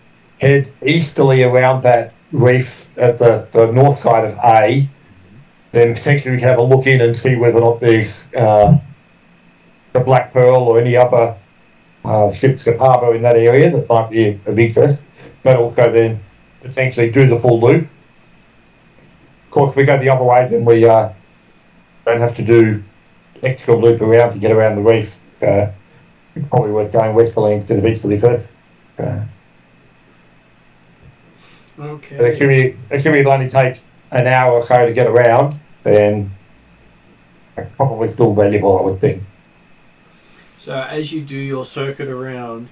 head easterly around that reef at the north side of A, then potentially we can have a look in and see whether or not there's the Black Pearl or any other ships that harbour in that area that might be of interest, but also then potentially do the full loop. Of course, if we go the other way, then we don't have to do extra loop around to get around the reef. It's probably worth going westerly instead of easterly first. Okay. Assuming it'll only take an hour or so to get around, then it's probably still valuable, I would think. So as you do your circuit around,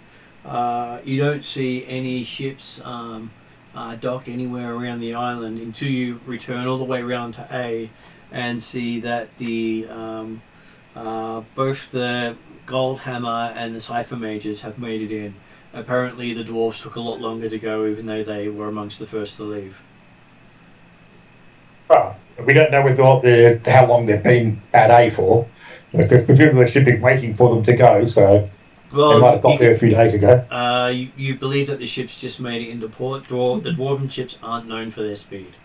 you don't see any ships docked anywhere around the island until you return all the way around to A and see that the both the Gold Hammer and the Cipher Mages have made it in. Apparently the dwarves took a lot longer to go, even though they were amongst the first to leave. Well, we don't know how long they've been at A for, because presumably the ship is waiting for them to go, so they might have got there a few days ago. You believe that the ships just made it into port. The dwarven ships aren't known for their speed.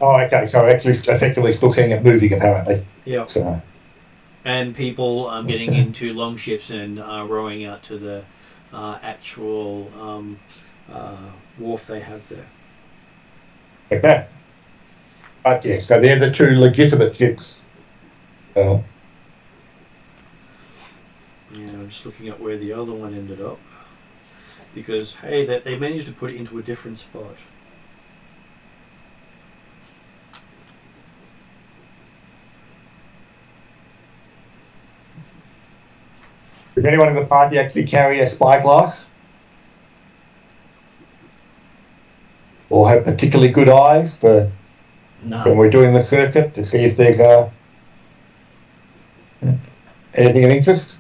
Oh, okay, so actually effectively still seeing it moving, apparently. Yeah. So. And people getting into long ships and rowing out to the actual wharf they have there. Okay. But yeah, so they're the two legitimate ships. Yeah, I'm just looking at where the other one ended up. Because, hey, they managed to put it into a different spot. Does anyone in the party actually carry a spyglass? Or have particularly good eyes for when No. we're doing the circuit to see if there's anything of interest?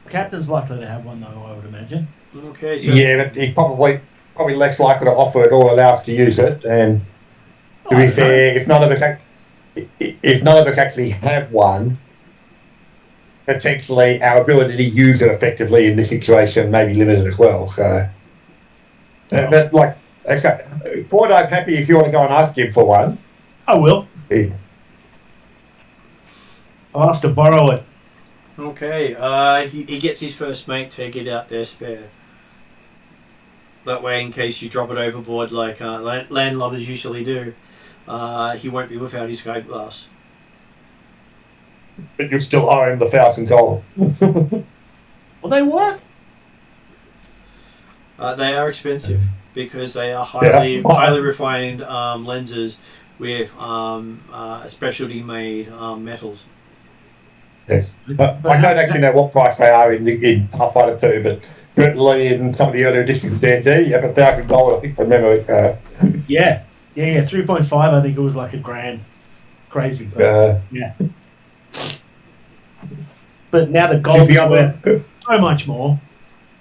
Captain's likely to have one, though, I would imagine. Okay, so Yeah, but he's probably less likely to offer it or allow us to use it. And to be fair, if none of us actually have one, potentially our ability to use it effectively in this situation may be limited as well. So, but like, okay, Fordyce's happy if you want to go and ask him for one. I will. Yeah. I'll ask to borrow it. okay, he gets his first mate to get out their spare. That way, in case you drop it overboard like landlubbers usually do, he won't be without his sky glass. But you still owe him the $1,000. Are they worth? They are expensive because they are highly refined lenses with specialty made metals. Yes, but I don't actually know what price they are in Pathfinder 2, but certainly in some of the earlier editions of D&D, you have $1,000, I think, from memory. Yeah. 3.5, I think it was like $1,000. Crazy. But, yeah. But now the gold is worth so much more.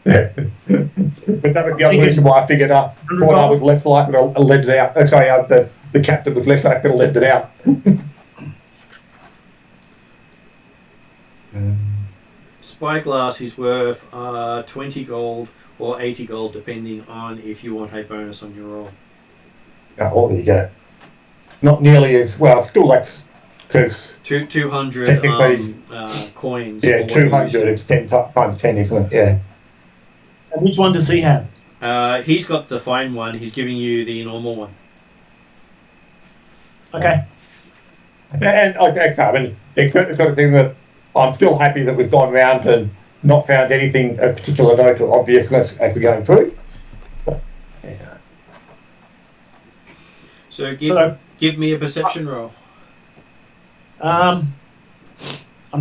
Yeah. But that was the other reason why I figured out I was less likely to lend it out. Sorry, the captain was less likely to lend it out. Spyglass is worth 20 gold or 80 gold, depending on if you want a bonus on your roll. Oh, there you go. Not nearly as well. Still, that's because 200 coins. Yeah, 200. It's 10 times 10, isn't it? Yeah. And which one does he have? He's got the fine one. He's giving you the normal one. Okay. And okay, I mean, it's the sort of thing that I'm still happy that we've gone around and not found anything of particular note or obviousness as we're going through. But, yeah. So give me a perception roll. I'm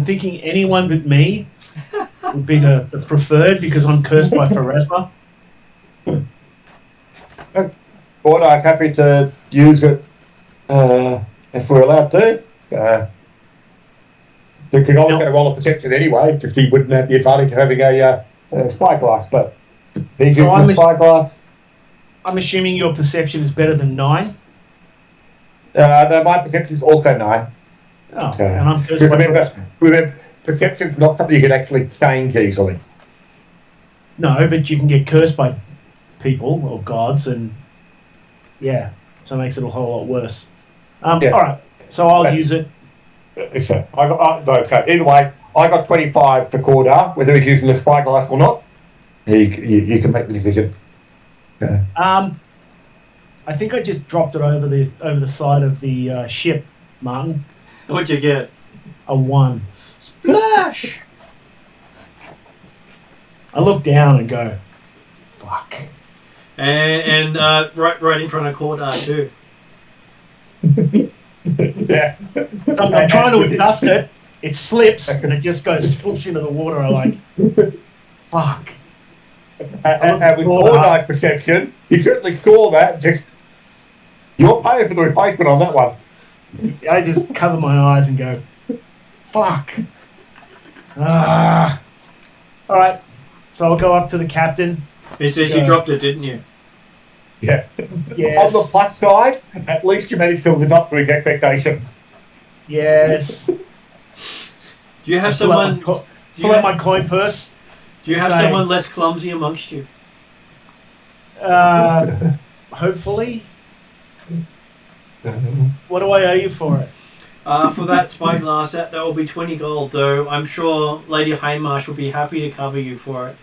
thinking anyone but me would be the preferred because I'm cursed by Pharasma. But I'm happy to use it if we're allowed to. We could always get a roll of perception anyway, because he wouldn't have the advantage of having a spyglass. But he gives the spyglass. I'm assuming your perception is better than 9. No, my perception is also 9. Oh, and I'm cursed by remember, perception's not something you can actually change easily. No, but you can get cursed by people or gods, and yeah, so it makes it a whole lot worse. All right, so I'll use it. So either way, I got 25 for Cordar, whether he's using the spyglass or not. You can make the decision. Okay. I think I just dropped it over the side of the ship, Martin. What'd you get? A 1. Splash! I look down and go, fuck. And right in front of Cordar too. Yeah. So I'm trying to adjust it. It slips and it just goes swoosh into the water. I'm like, fuck. And with Cordar perception, you certainly saw that. Just you're paying for the replacement on that one. I just cover my eyes and go, fuck. All right. So I'll go up to the captain. He says you dropped it, didn't you? Yeah. Yes. On the plus side, at least you managed to live up to his expectations. Yes. Do you have someone? Pull out my coin purse. Do you have someone less clumsy amongst you? Hopefully. What do I owe you for it? For that spyglass, that will be 20 gold, though. I'm sure Lady Haymarsh will be happy to cover you for it.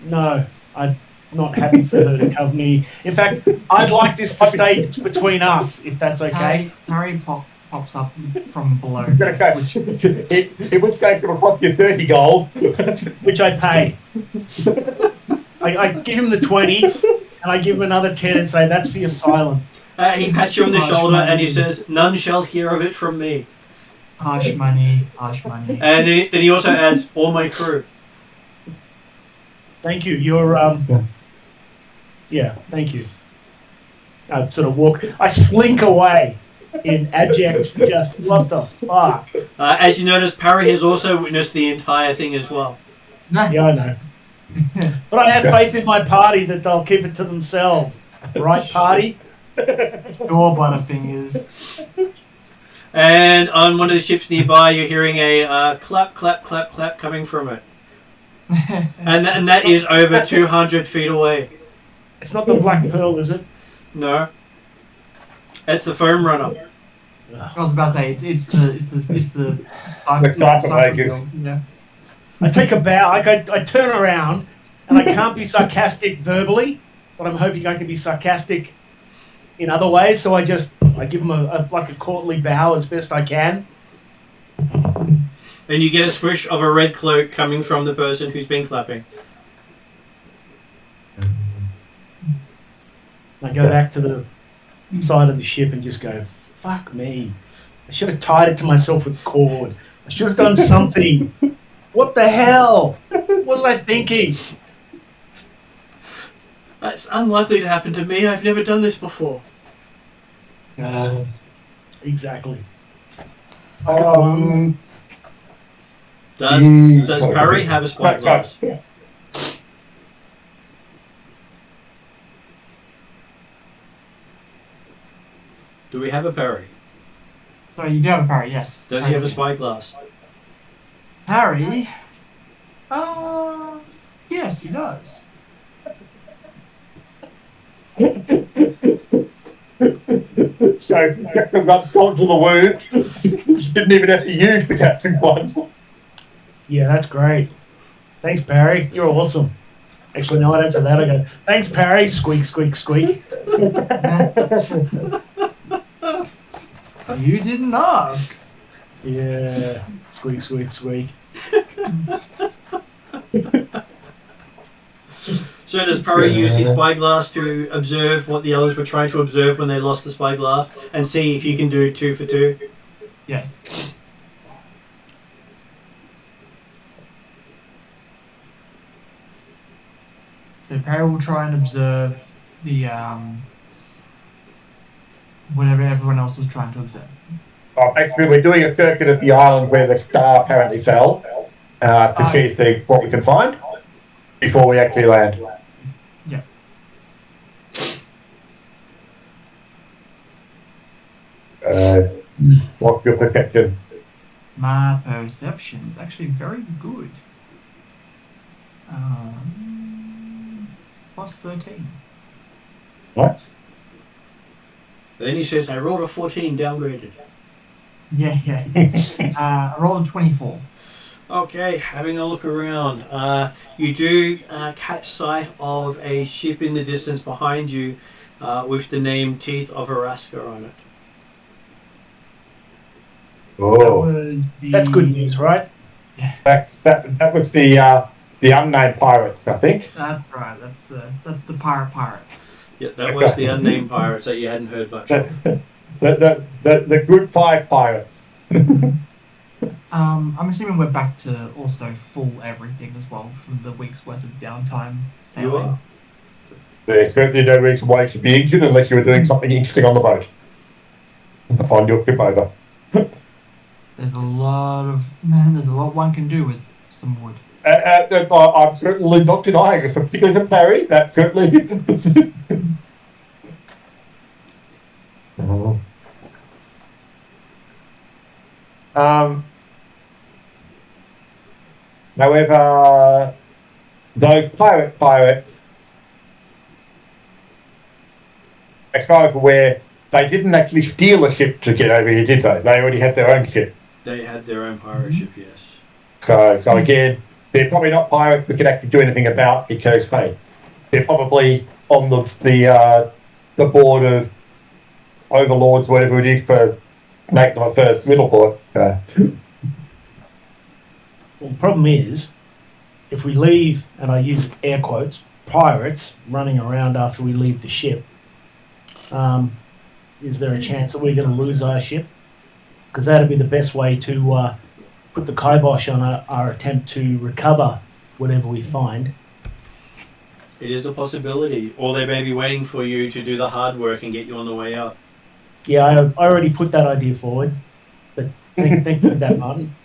No, I'm not happy for her to cover me. In fact, I'd like this to stay between us, if that's okay. Harry pops up from below. In which case it'll cost you 30 gold. Which I pay. I give him the 20, and I give him another 10 and say, that's for your silence. He pats you on the shoulder and he says, "None shall hear of it from me." Harsh money, harsh money. And then he also adds, "All my crew." Thank you. You're, yeah, thank you. I sort of walk. I slink away in abject. Just what the fuck? As you notice, Parry has also witnessed the entire thing as well. Yeah, I know. But I have faith in my party that they'll keep it to themselves. Right, party? Sure, Butterfingers. And on one of the ships nearby, you're hearing a clap, clap, clap, clap coming from it. And that is over 200 feet away. It's not the Black Pearl, is it? No. It's the foam runner. I was about to say it's the cypher makers. Yeah. I take a bow. I turn around, and I can't be sarcastic verbally, but I'm hoping I can be sarcastic in other ways. So I give them a courtly bow as best I can. And you get a swish of a red cloak coming from the person who's been clapping. I go back to the side of the ship and just go, fuck me. I should have tied it to myself with cord. I should have done something. What the hell? What was I thinking? That's unlikely to happen to me. I've never done this before. Exactly. Does Parry have a spyglass? Do we have a Parry? Sorry, you do have a parry, yes. Does he have a spyglass? Parry? Yes, he does. So, Captain Rubb's gone to the wound. You didn't even have to use the Captain one. Yeah, that's great. Thanks, Parry. You're awesome. Actually, no, I don't say that. I go, thanks, Parry. Squeak, squeak, squeak. You didn't ask. Yeah. Squeak, squeak, squeak. So does Parry use his spyglass to observe what the others were trying to observe when they lost the spyglass and see if you can do 2 for 2? Yes. So Parry will try and observe the whatever everyone else was trying to observe. Actually, we're doing a circuit of the island where the star apparently fell to see what we can find before we actually land. Yeah. What's your perception? My perception is actually very good. Plus 13. What? Then he says, I rolled a 14, downgraded. Yeah. I rolled a 24. Okay, having a look around. You do catch sight of a ship in the distance behind you with the name Teeth of Araska on it. Oh, That's good news, right? that was the unnamed pirates, I think. That's right. That's the pirate. Yeah, that was the unnamed pirates that you hadn't heard much of. The good five pirates. I'm assuming we're back to also full everything as well from the week's worth of downtime sailing. You are. There's certainly no reason why it should be injured unless you were doing something interesting on the boat. On your trip over. There's a lot one can do with some wood. I'm certainly not denying it, particularly to Parry, that certainly. However, those pirates, as far as I'm aware, they didn't actually steal a ship to get over here, did they? They already had their own ship. They had their own pirate ship, yes. So again, they're probably not pirates we can actually do anything about because, hey, they're probably on the board of overlords, whatever it is, for making them a first middle port. Well, the problem is, if we leave, and I use air quotes, pirates running around after we leave the ship, is there a chance that we're going to lose our ship? Because that'd be the best way to put the kibosh on our attempt to recover whatever we find. It is a possibility. Or they may be waiting for you to do the hard work and get you on the way out. Yeah, I already put that idea forward, but thank you for that, Martin.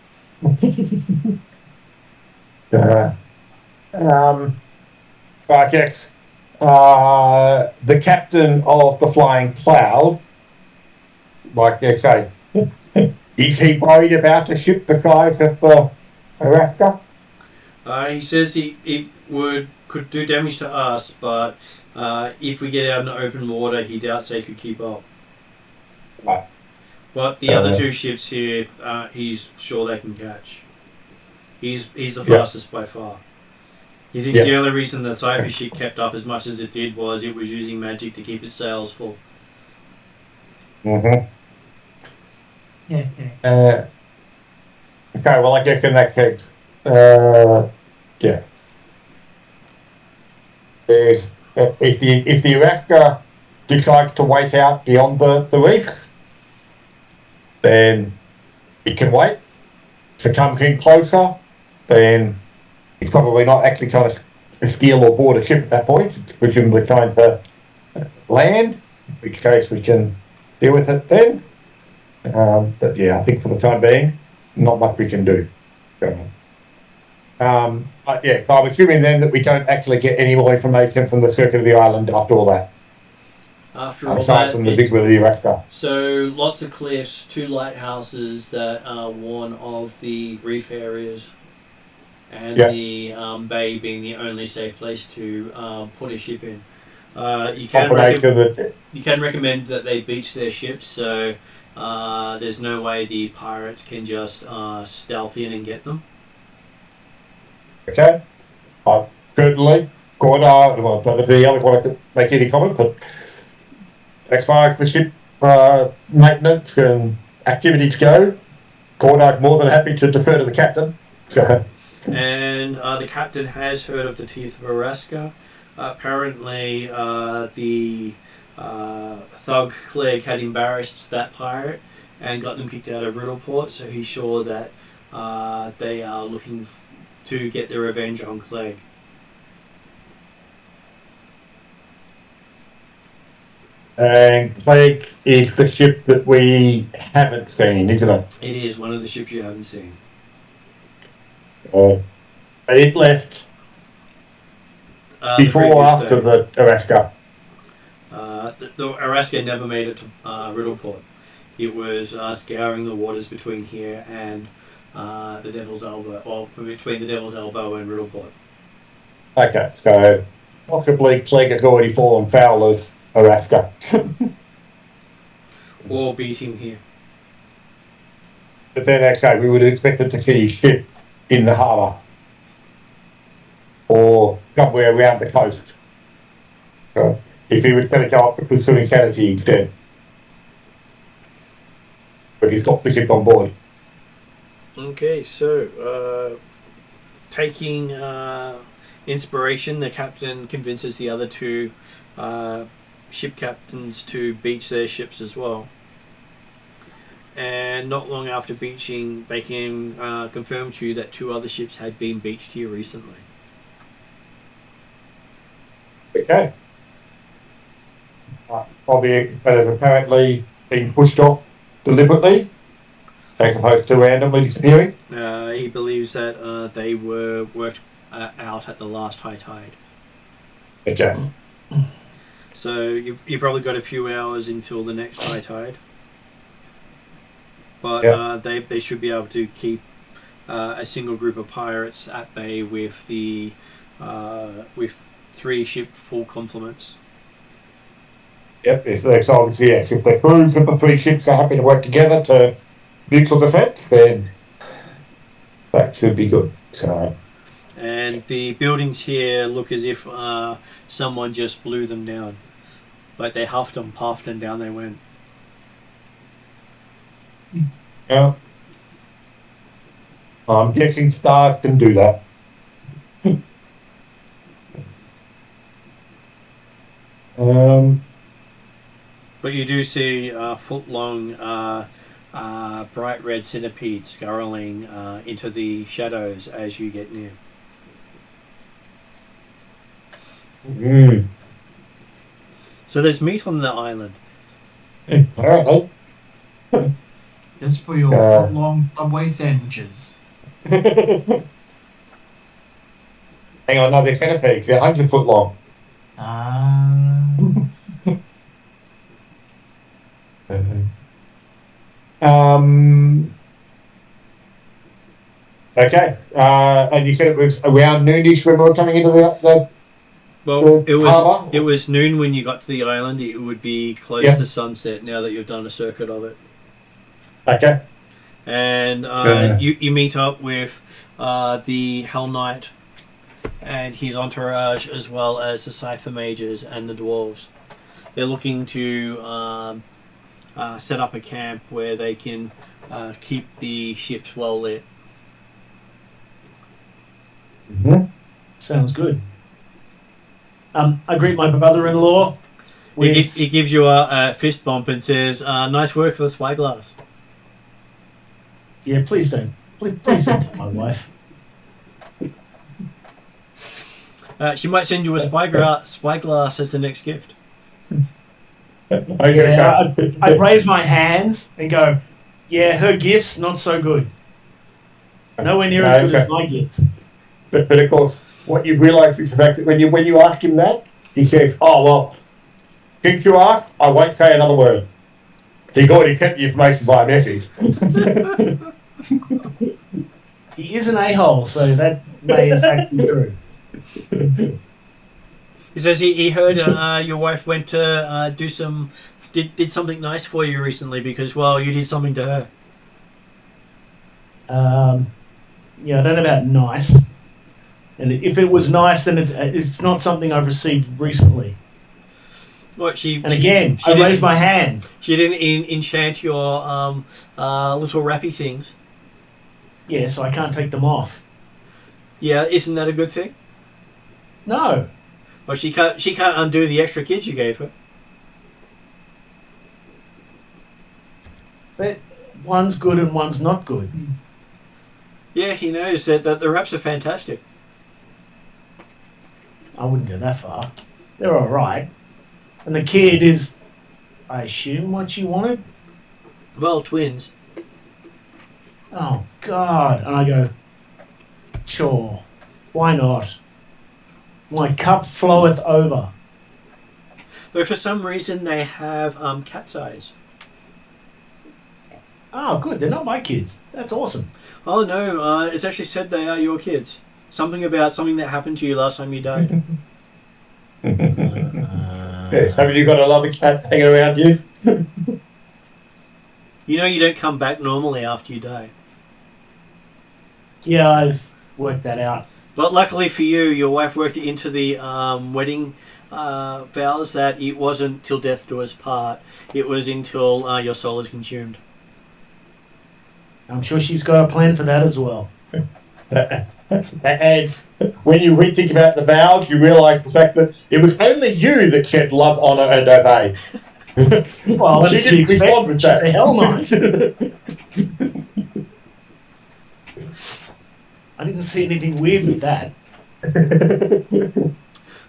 Right, yes. The captain of the Flying Cloud, like they say, is he worried about a ship the size of the Alaska? He says it could do damage to us, but if we get out in open water, he doubts they could keep up. Right. But the other two ships here, he's sure they can catch. He's the fastest by far. He thinks the only reason the Cypher ship kept up as much as it did was it was using magic to keep its sails full. Mm-hmm. Yeah. Okay, well, I guess in that case, there's if the Alaska decides to wait out beyond the reef, then it can wait. If it comes in closer, then it's probably not actually trying to steal or board a ship at that point. It's presumably trying to land, in which case we can deal with it then. But yeah, I think for the time being, not much we can do. But yeah, so I'm assuming then that we don't actually get any more information from the circuit of the island after all that. After all aside that, from the big Willy Raptor. So lots of cliffs, 2 lighthouses that are one of the reef areas, and the bay being the only safe place to put a ship in. You can recommend that they beach their ships, so there's no way the pirates can just stealth in and get them. Okay. Certainly. Well, the other one I could make any comment, but as far as the ship maintenance and activities go, Gordard's more than happy to defer to the captain. And the captain has heard of the Teeth of Araska. Apparently, the thug Clegg had embarrassed that pirate and got them kicked out of Riddleport, so he's sure that they are looking to get their revenge on Clegg. And Clegg is the ship that we haven't seen, isn't it? It is one of the ships you haven't seen. It left before or after the Araska? The Araska never made it to Riddleport. It was scouring the waters between here and the Devil's Elbow, or between the Devil's Elbow and Riddleport. Okay, so possibly Clegg has already fallen foul of Araska. Or beat him here. But then actually we would have expected to see his ship in the harbour or somewhere around the coast. So if he was going to go up for pursuing sanity instead. But he's got the ship on board. Okay, so taking inspiration, the captain convinces the other 2 ship captains to beach their ships as well. And not long after beaching, they can confirm to you that 2 other ships had been beached here recently. Okay. Probably, but has apparently been pushed off deliberately, as opposed to randomly disappearing. He believes that they were worked out at the last high tide. Okay. So you've probably got a few hours until the next high tide. But they should be able to keep a single group of pirates at bay with the with 3 ship full complements. Yep, it's obviously yes. If the crews of the 3 ships are happy to work together to mutual defence, then that should be good. So. And the buildings here look as if someone just blew them down. Like they huffed and puffed and down they went. Yeah. I'm guessing Star can do that. But you do see a foot-long bright red centipede scurrying into the shadows as you get near. Mm. So there's meat on the island. Apparently. Just for your Uh. foot-long Subway sandwiches. Hang on, no, they're centipedes. They're 100 foot long. Okay. And you said it was around noonish when we were coming into the Well, harbour? it was noon when you got to the island. It would be close to sunset now that you've done a circuit of it. Okay. And you meet up with the Hell Knight and his entourage, as well as the Cipher Mages and the Dwarves. They're looking to set up a camp where they can keep the ships well lit. Mm-hmm. Sounds good. I greet my brother-in-law. He gives you a fist bump and says, "Nice work for the spyglass." Yeah, please don't. Please don't tell my wife. She might send you a spyglass as the next gift. I'd raise my hands and go, yeah, her gifts, not so good. Nowhere near as good as my gifts. But of course, what you realise is the fact that when you ask him that, he says, "Oh well, since you asked, I won't say another word." He's already kept the information by message. He is an a-hole, so that may in fact be true. He says he heard your wife went to do did something nice for you recently because, well, you did something to her. Yeah, I don't know about nice. And if it was nice, then it's not something I've received recently. What I raised my hand. She didn't enchant your little rappy things. Yeah, so I can't take them off. Yeah, isn't that a good thing? No. Well, she can't undo the extra kids you gave her. But one's good and one's not good. Yeah, he knows that the raps are fantastic. I wouldn't go that far. They're all right. And the kid is, I assume, what she wanted? Well, twins. Oh, God. And I go, sure. Why not? My cup floweth over. Though for some reason they have cat's eyes. Oh, good. They're not my kids. That's awesome. Oh, no. It's actually said they are your kids. Something about something that happened to you last time you died. Yes, haven't you got a lot of cats hanging around you? You know you don't come back normally after you die. Yeah, I've worked that out. But luckily for you, your wife worked it into the wedding vows that it wasn't till death do us part. It was until your soul is consumed. I'm sure she's got a plan for that as well. And when you think about the vows, you realise the fact that it was only you that said love, honour and obey. Well, she didn't respond with that. The hell no. I didn't see anything weird with that.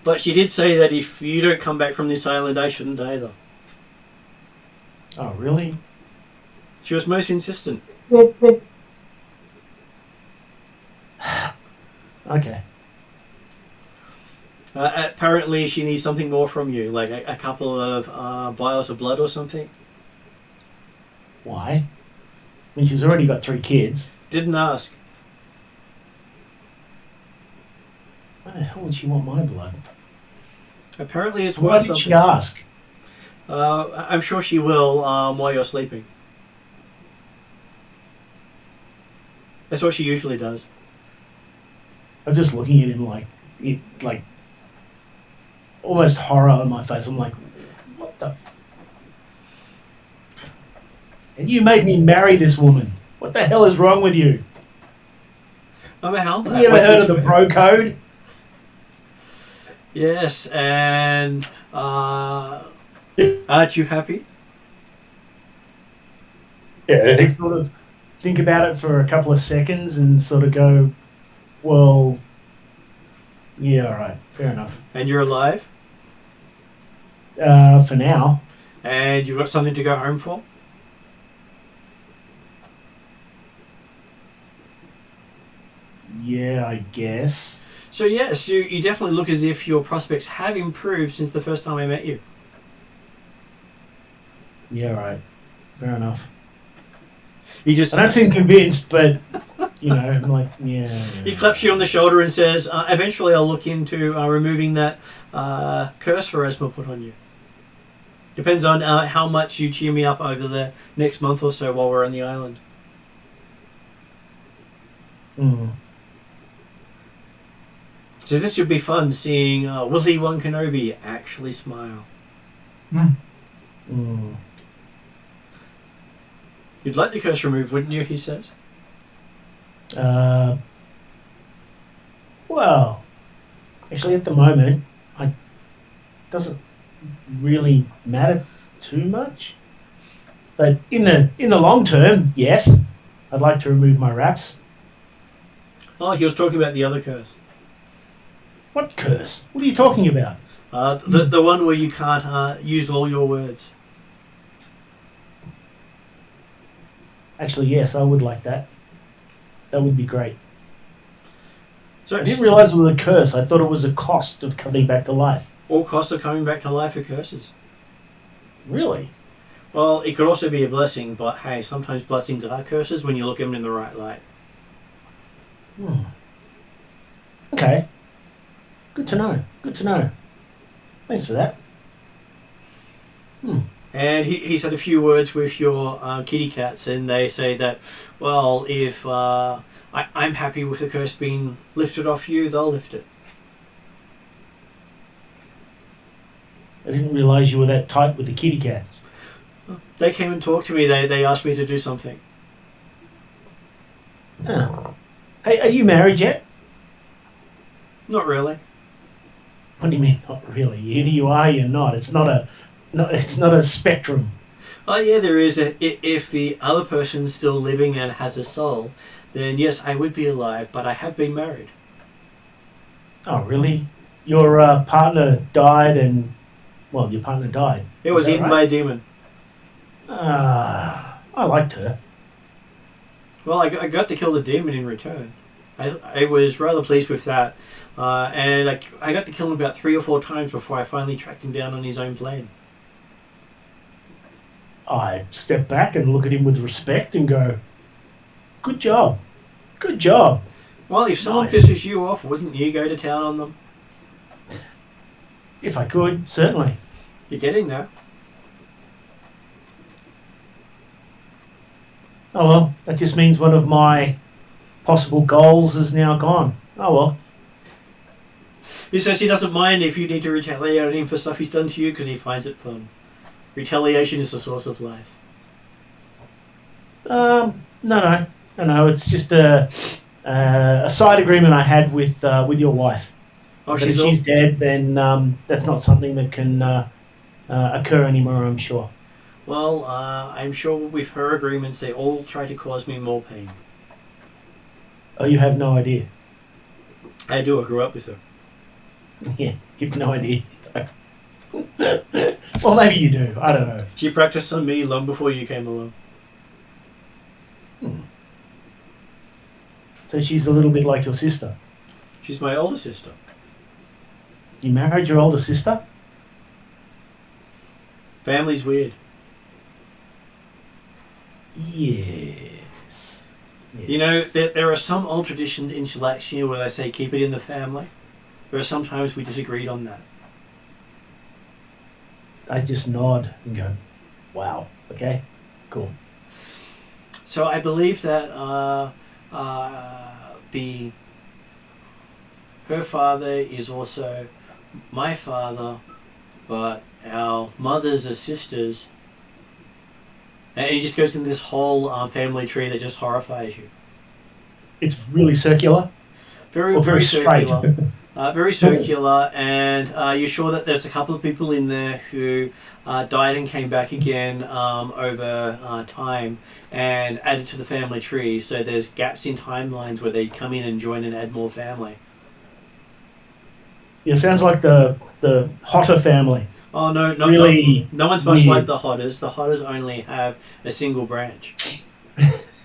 But she did say that if you don't come back from this island, I shouldn't either. Oh, really? She was most insistent. Okay. Apparently she needs something more from you, like a couple of vials of blood or something. Why? I mean, she's already got 3 kids. Didn't ask. Why the hell would she want my blood? Apparently it's Why worth did she something. ask? I'm sure she will while you're sleeping. That's what she usually does. I'm just looking at him like almost horror on my face. I'm like, what the? And you made me marry this woman. What the hell is wrong with you? I'm a hell. Have you ever heard of the pro code? Yes, and aren't you happy? Yeah, I sort of think about it for a couple of seconds and sort of go, well, Yeah, all right. Fair enough. And you're alive? For now. And you've got something to go home for? Yeah, I guess. So yes, you definitely look as if your prospects have improved since the first time I met you. Yeah, right. Fair enough. He just I don't seem convinced, but, I'm like, yeah. he claps you on the shoulder and says, eventually I'll look into removing that curse Pharasma put on you. Depends on how much you cheer me up over the next month or so while we're on the island. Mm. So this should be fun, seeing Willy One Kenobi actually smile. Mm. You'd like the curse removed, wouldn't you, he says? Well, actually at the moment, it doesn't really matter too much. But in the long term, yes, I'd like to remove my wraps. Oh, he was talking about the other curse. What curse? What are you talking about? The one where you can't use all your words. Actually, yes, I would like that. That would be great. So I didn't realise it was a curse. I thought it was a cost of coming back to life. all costs of coming back to life are curses. Really? Well, it could also be a blessing, but hey, sometimes blessings are curses when you look at them in the right light. Okay. Good to know. Good to know. Thanks for that. And he's had a few words with your kitty cats, and they say that, well, if I'm happy with the curse being lifted off you, they'll lift it. I didn't realise you were that tight with the kitty cats. They came and talked to me. They asked me to do something. Oh. Hey, are you married yet? Not really. What do you mean, not really? Either you are, you're not. It's not a spectrum. Oh yeah, there is. If the other person's still living and has a soul, then yes, I would be alive, but I have been married. Oh, really? Your partner died and... Well, your partner died. It was eaten by a demon. I liked her. Well, I got to kill the demon in return. I was rather pleased with that. And I got to kill him about 3 or 4 times before I finally tracked him down on his own plane. I step back and look at him with respect and go, good job. Good job. Well, if someone Nice. pisses you off, wouldn't you go to town on them? If I could, certainly. You're getting there. Oh, well, that just means one of my possible goals is now gone. Oh, well. He says he doesn't mind if you need to retaliate on him for stuff he's done to you because he finds it fun. Retaliation is the source of life. No. It's just a side agreement I had with your wife. Oh, But if she's dead, then that's not something that can occur anymore, I'm sure. Well, I'm sure with her agreements, they all try to cause me more pain. Oh, you have no idea. I do. I grew up with her. Yeah, you've no idea. Well, maybe you do. I don't know. She practiced on me long before you came along. So she's a little bit like your sister. She's my older sister. You married your older sister? Family's weird. Yes. You know, there are some old traditions in Shalaxia where they say keep it in the family. There are sometimes we disagreed on that. I just nod and go, wow, okay, cool. So I believe that her father is also my father, but our mothers are sisters. And he just goes into this whole family tree that just horrifies you. It's really circular? Very, Or very very straight? circular. Very circular, and you're sure that there's a couple of people in there who died and came back again over time and added to the family tree. So there's gaps in timelines where they come in and join and add more family. Yeah, sounds like the Hotter family. Oh no, Really no one's much weird. like the Hotters. The Hotters only have a single branch.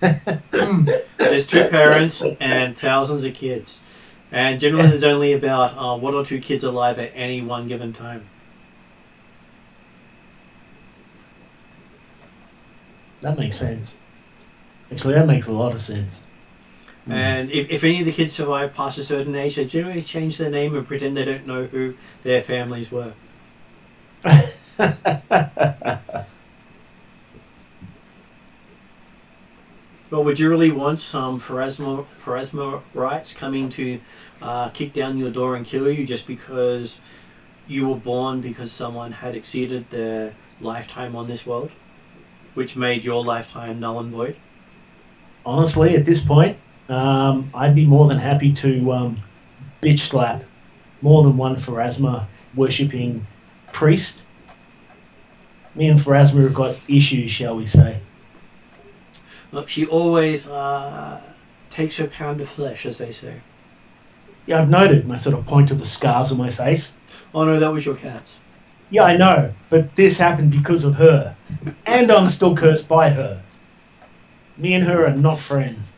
There's two parents and thousands of kids, and generally there's only about one or two kids alive at any one given time. That makes sense. Actually, that makes a lot of sense. And if any of the kids survive past a certain age, they generally change their name and pretend they don't know who their families were. Well, would you really want some Pharasma rights coming to kick down your door and kill you just because you were born because someone had exceeded their lifetime on this world, which made your lifetime null and void? Honestly, at this point, I'd be more than happy to bitch slap more than one Pharasma worshipping priest. Me and Pharasma have got issues, shall we say. Look, she always takes her pound of flesh, as they say. Yeah, I've noted, and I sort of point to the scars on my face. Oh no, that was your cat's. Yeah, I know, but this happened because of her. And I'm still cursed by her. Me and her are not friends.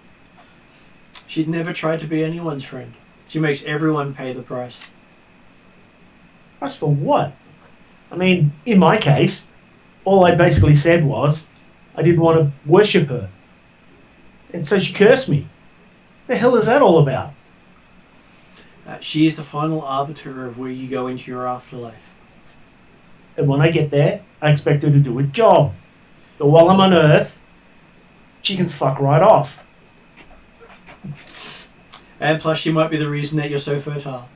She's never tried to be anyone's friend. She makes everyone pay the price. Price for what? I mean, in my case, all I basically said was I didn't want to worship her. And so she cursed me. The hell is that all about? She is the final arbiter of where you go into your afterlife. And when I get there, I expect her to do a job. But while I'm on Earth, she can fuck right off. And plus, she might be the reason that you're so fertile.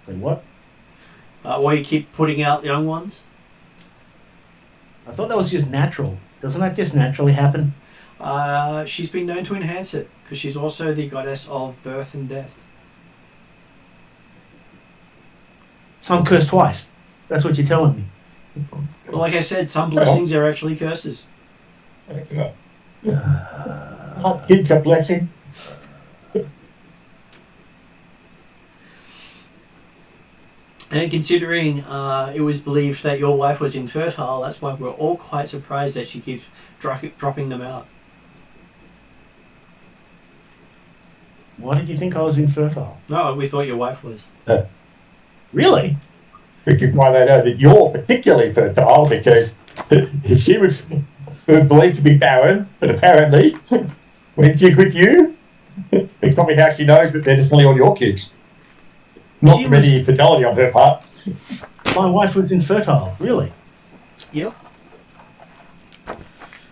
Say what? Why you keep putting out young ones? I thought that was just natural. Doesn't that just naturally happen? She's been known to enhance it, because she's also the goddess of birth and death. So I'm cursed twice. That's what you're telling me. Well, like I said, some blessings are actually curses. Kids a blessing. And considering it was believed that your wife was infertile, that's why we're all quite surprised that she keeps dropping them out. Why did you think I was infertile? No, we thought your wife was. Really? Which is why they know that you're particularly fertile, because she was believed to be barren, but apparently, when she's with you, it's probably how she knows that they're just nearly all your kids. Not She from any infidelity on her part. My wife was infertile. Really? Yep.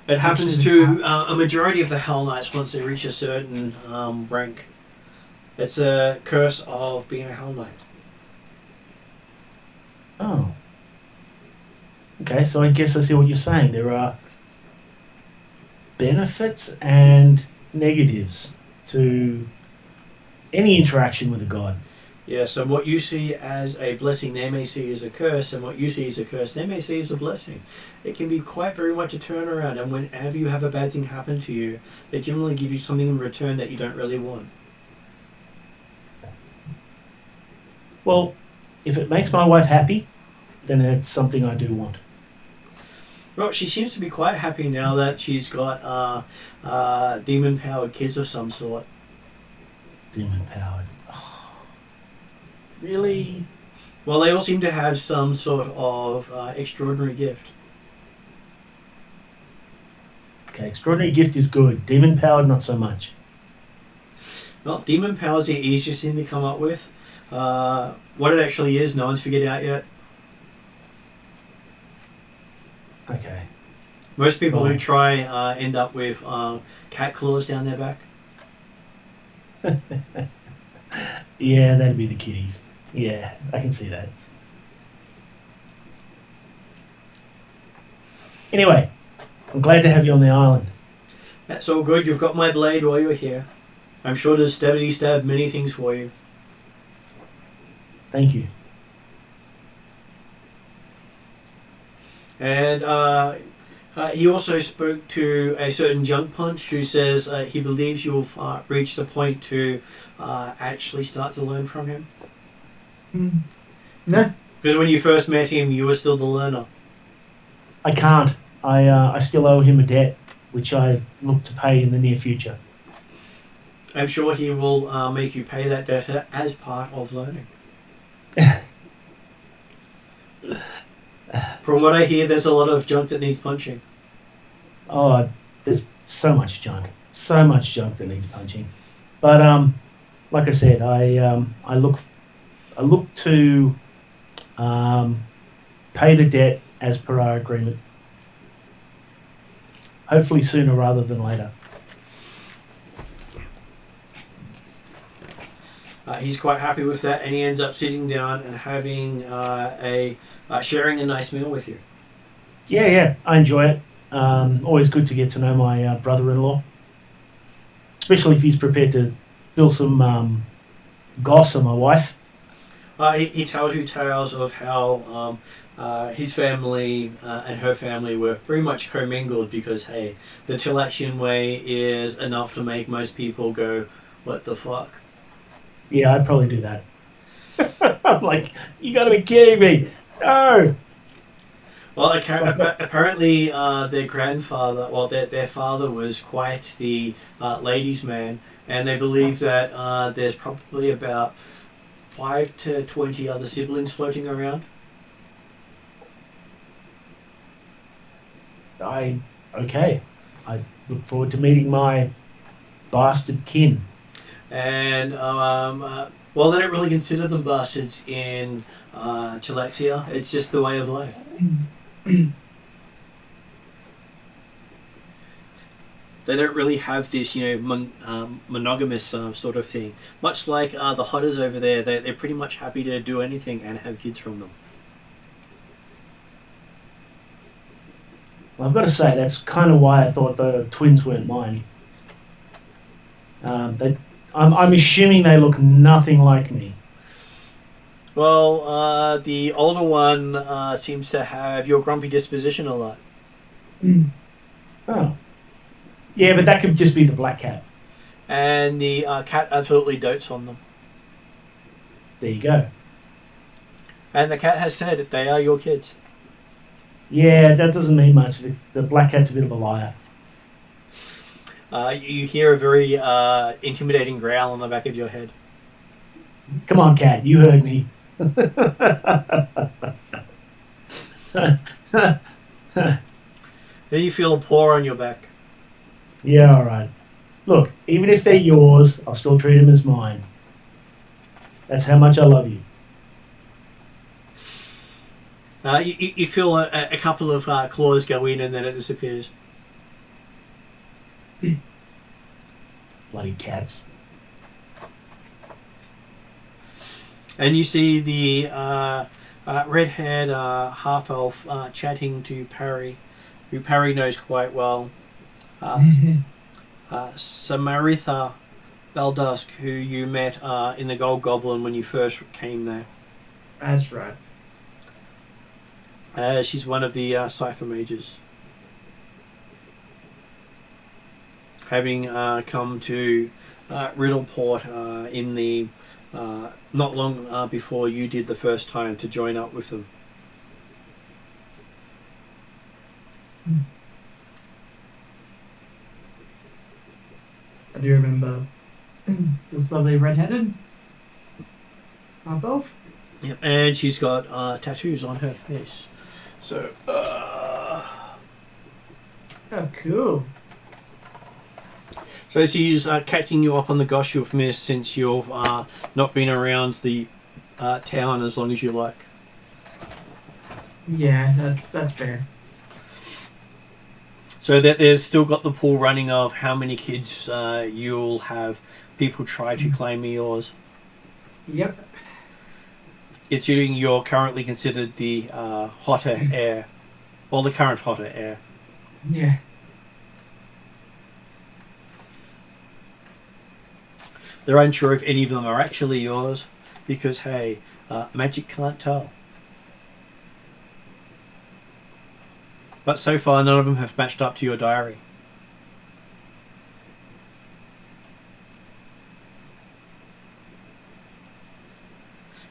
It happens to a majority of the Hell Knights once they reach a certain rank. It's a curse of being a Hell Knight. Oh. Okay, so I guess I see what you're saying. There are benefits and negatives to any interaction with a god. Yeah, so what you see as a blessing, they may see as a curse, and what you see as a curse, they may see as a blessing. It can be quite very much a turnaround, and whenever you have a bad thing happen to you, they generally give you something in return that you don't really want. Well, if it makes my wife happy, then it's something I do want. Well, she seems to be quite happy now that she's got demon-powered kids of some sort. Demon-powered. Really? Well, they all seem to have some sort of extraordinary gift. Okay, extraordinary gift is good. Demon-powered, not so much. Well, demon power's the easiest thing to come up with. What it actually is, no one's figured out yet. Okay. Most people who try end up with cat claws down their back. Yeah, that'd be the kitties. Yeah, I can see that. Anyway, I'm glad to have you on the island. That's all good. You've got my blade while you're here. I'm sure to stab many things for you. Thank you. And He also spoke to a certain junk punch who says he believes you've reached a point to actually start to learn from him. No. Because when you first met him, you were still the learner. I can't. I still owe him a debt, which I look to pay in the near future. I'm sure he will make you pay that debt as part of learning. From what I hear, there's a lot of junk that needs punching. Oh, there's so much junk that needs punching. But like I said, I look to pay the debt as per our agreement. Hopefully sooner rather than later. He's quite happy with that, and he ends up sitting down and having sharing a nice meal with you. Yeah, I enjoy it. Always good to get to know my brother-in-law, especially if he's prepared to spill some goss on my wife. He tells you tales of how his family and her family were very much commingled because, hey, the Chilaxian way is enough to make most people go, what the fuck? Yeah, I'd probably do that. I'm like, you gotta be kidding me. No! Well, apparently their grandfather, well, their father was quite the ladies' man, and they believe that there's probably about 5 to 20 other siblings floating around. Okay. I look forward to meeting my bastard kin. And, well, they don't really consider them bastards in Chilaxia. It's just the way of life. They don't really have this, monogamous sort of thing. Much like the Hotters over there, they're pretty much happy to do anything and have kids from them. Well, I've got to say, that's kind of why I thought the twins weren't mine. I'm assuming they look nothing like me. Well, the older one seems to have your grumpy disposition a lot. Oh. Yeah, but that could just be the black cat. And the cat absolutely dotes on them. There you go. And the cat has said that they are your kids. Yeah, that doesn't mean much. The black cat's a bit of a liar. You hear a very intimidating growl on the back of your head. Come on, cat, you heard me. Then you feel a paw on your back. Yeah, all right. Look, even if they're yours, I'll still treat them as mine. That's how much I love you. You feel a couple of claws go in and then it disappears. Bloody cats. And you see the red-haired half-elf chatting to Parry, who Parry knows quite well. Samaritha Baldusk, who you met in the Gold Goblin when you first came there. That's right. She's one of the Cypher Mages. Having come to Riddleport in the not long before you did the first time to join up with them. I do remember this lovely redheaded half-elf. Yep, and she's got tattoos on her face. So, Oh, cool. So she's catching you up on the gosh you've missed since you've not been around the town as long as you like. Yeah, that's fair. So that there's still got the pool running of how many kids you'll have people try to claim are yours. Yep. It's you're currently considered the otehr, or the current otehr. Yeah. They're unsure if any of them are actually yours, because hey, magic can't tell. But so far, none of them have matched up to your diary.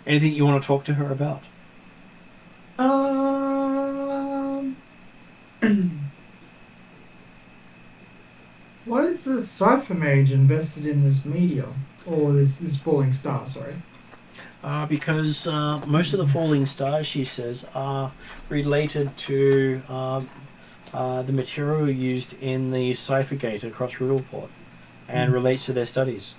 Anything you want to talk to her about? Why is the Cypher Mage invested in this medium? Or this falling star, sorry. Because most of the falling stars, she says, are related to the material used in the Cypher Gate across Riddleport and relates to their studies.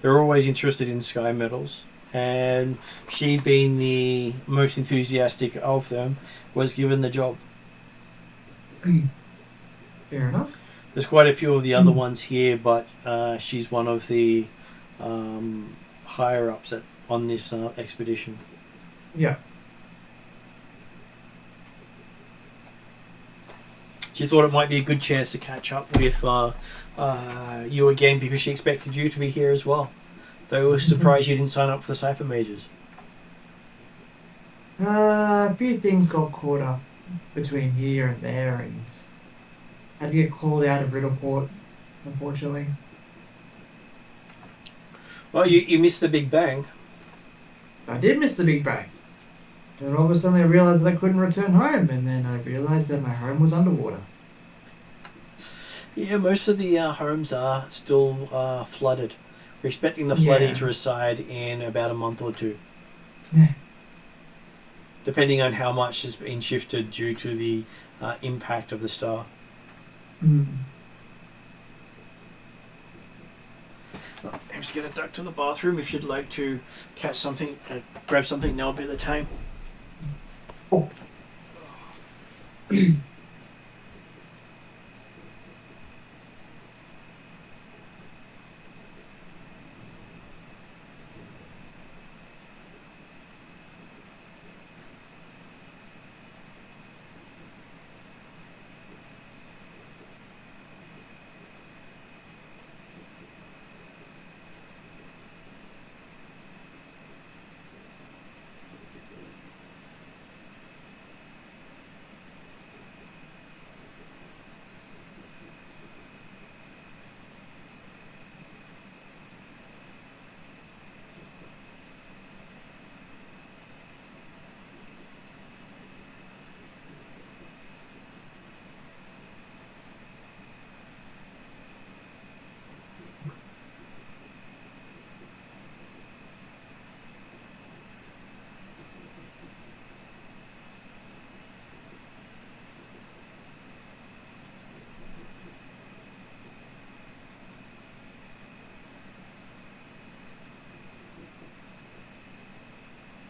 They're always interested in sky metals, and she, being the most enthusiastic of them, was given the job. Fair enough. There's quite a few of the other ones here, but she's one of the higher ups on this expedition. Yeah. She thought it might be a good chance to catch up with you again because she expected you to be here as well. Though I was surprised you didn't sign up for the Cypher Mages. A few things got caught up between here and there, and had to get called out of Riddleport, unfortunately. Well, you missed the Big Bang. I did miss the Big Bang. Then all of a sudden I realised that I couldn't return home, and then I realised that my home was underwater. Yeah, most of the homes are still flooded. We're expecting the flooding to reside in about a month or two. Yeah. Depending on how much has been shifted due to the impact of the star. I'm just going to duck to the bathroom if you'd like to catch something, grab something now, a bit of the time. Oh.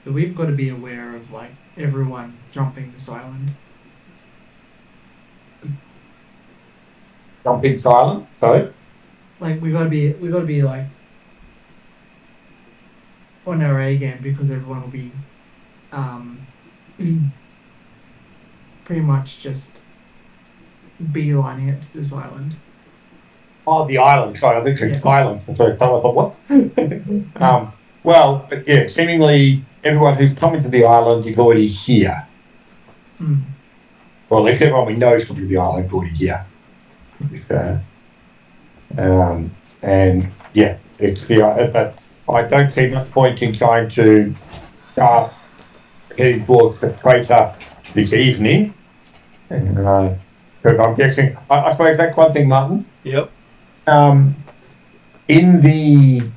So we've got to be aware of like everyone jumping this island. Jumping silent, sorry. Like we got to be like on our A game, because everyone will be pretty much just beelining it to this island. Oh, the island. Sorry, I think it's island the first time. I thought, what? Well, but yeah, seemingly everyone who's coming to the island is already here. Well, at least everyone we know is coming to the island is already here. And yeah, it's the but I don't see much point in trying to start heading towards the crater this evening. And because I'm guessing, I suppose that's one thing, Martin. Yep. In the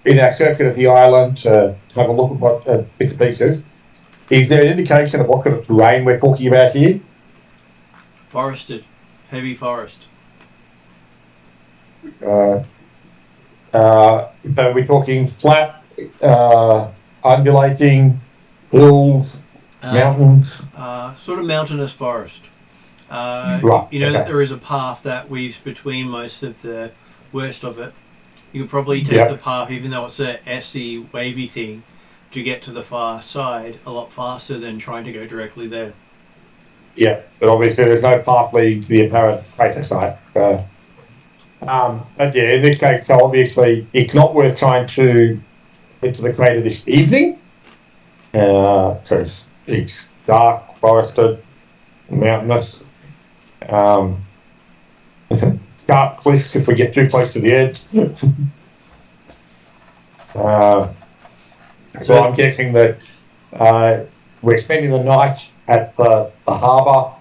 in our circuit of the island to have a look at what bits and pieces, is there an indication of what kind of terrain we're talking about here? Forested, heavy forest. But we're talking flat, undulating hills, mountains. Sort of mountainous forest. Right, You know okay. that there is a path that weaves between most of the worst of it. You could probably take the path, even though it's a SE wavy thing, to get to the far side a lot faster than trying to go directly there. Yeah, but obviously there's no path leading to the apparent crater site. But yeah, in this case, so obviously it's not worth trying to get to the crater this evening. because it's dark, forested, mountainous. Dark cliffs if we get too close to the edge. So I'm guessing that we're spending the night at the harbour.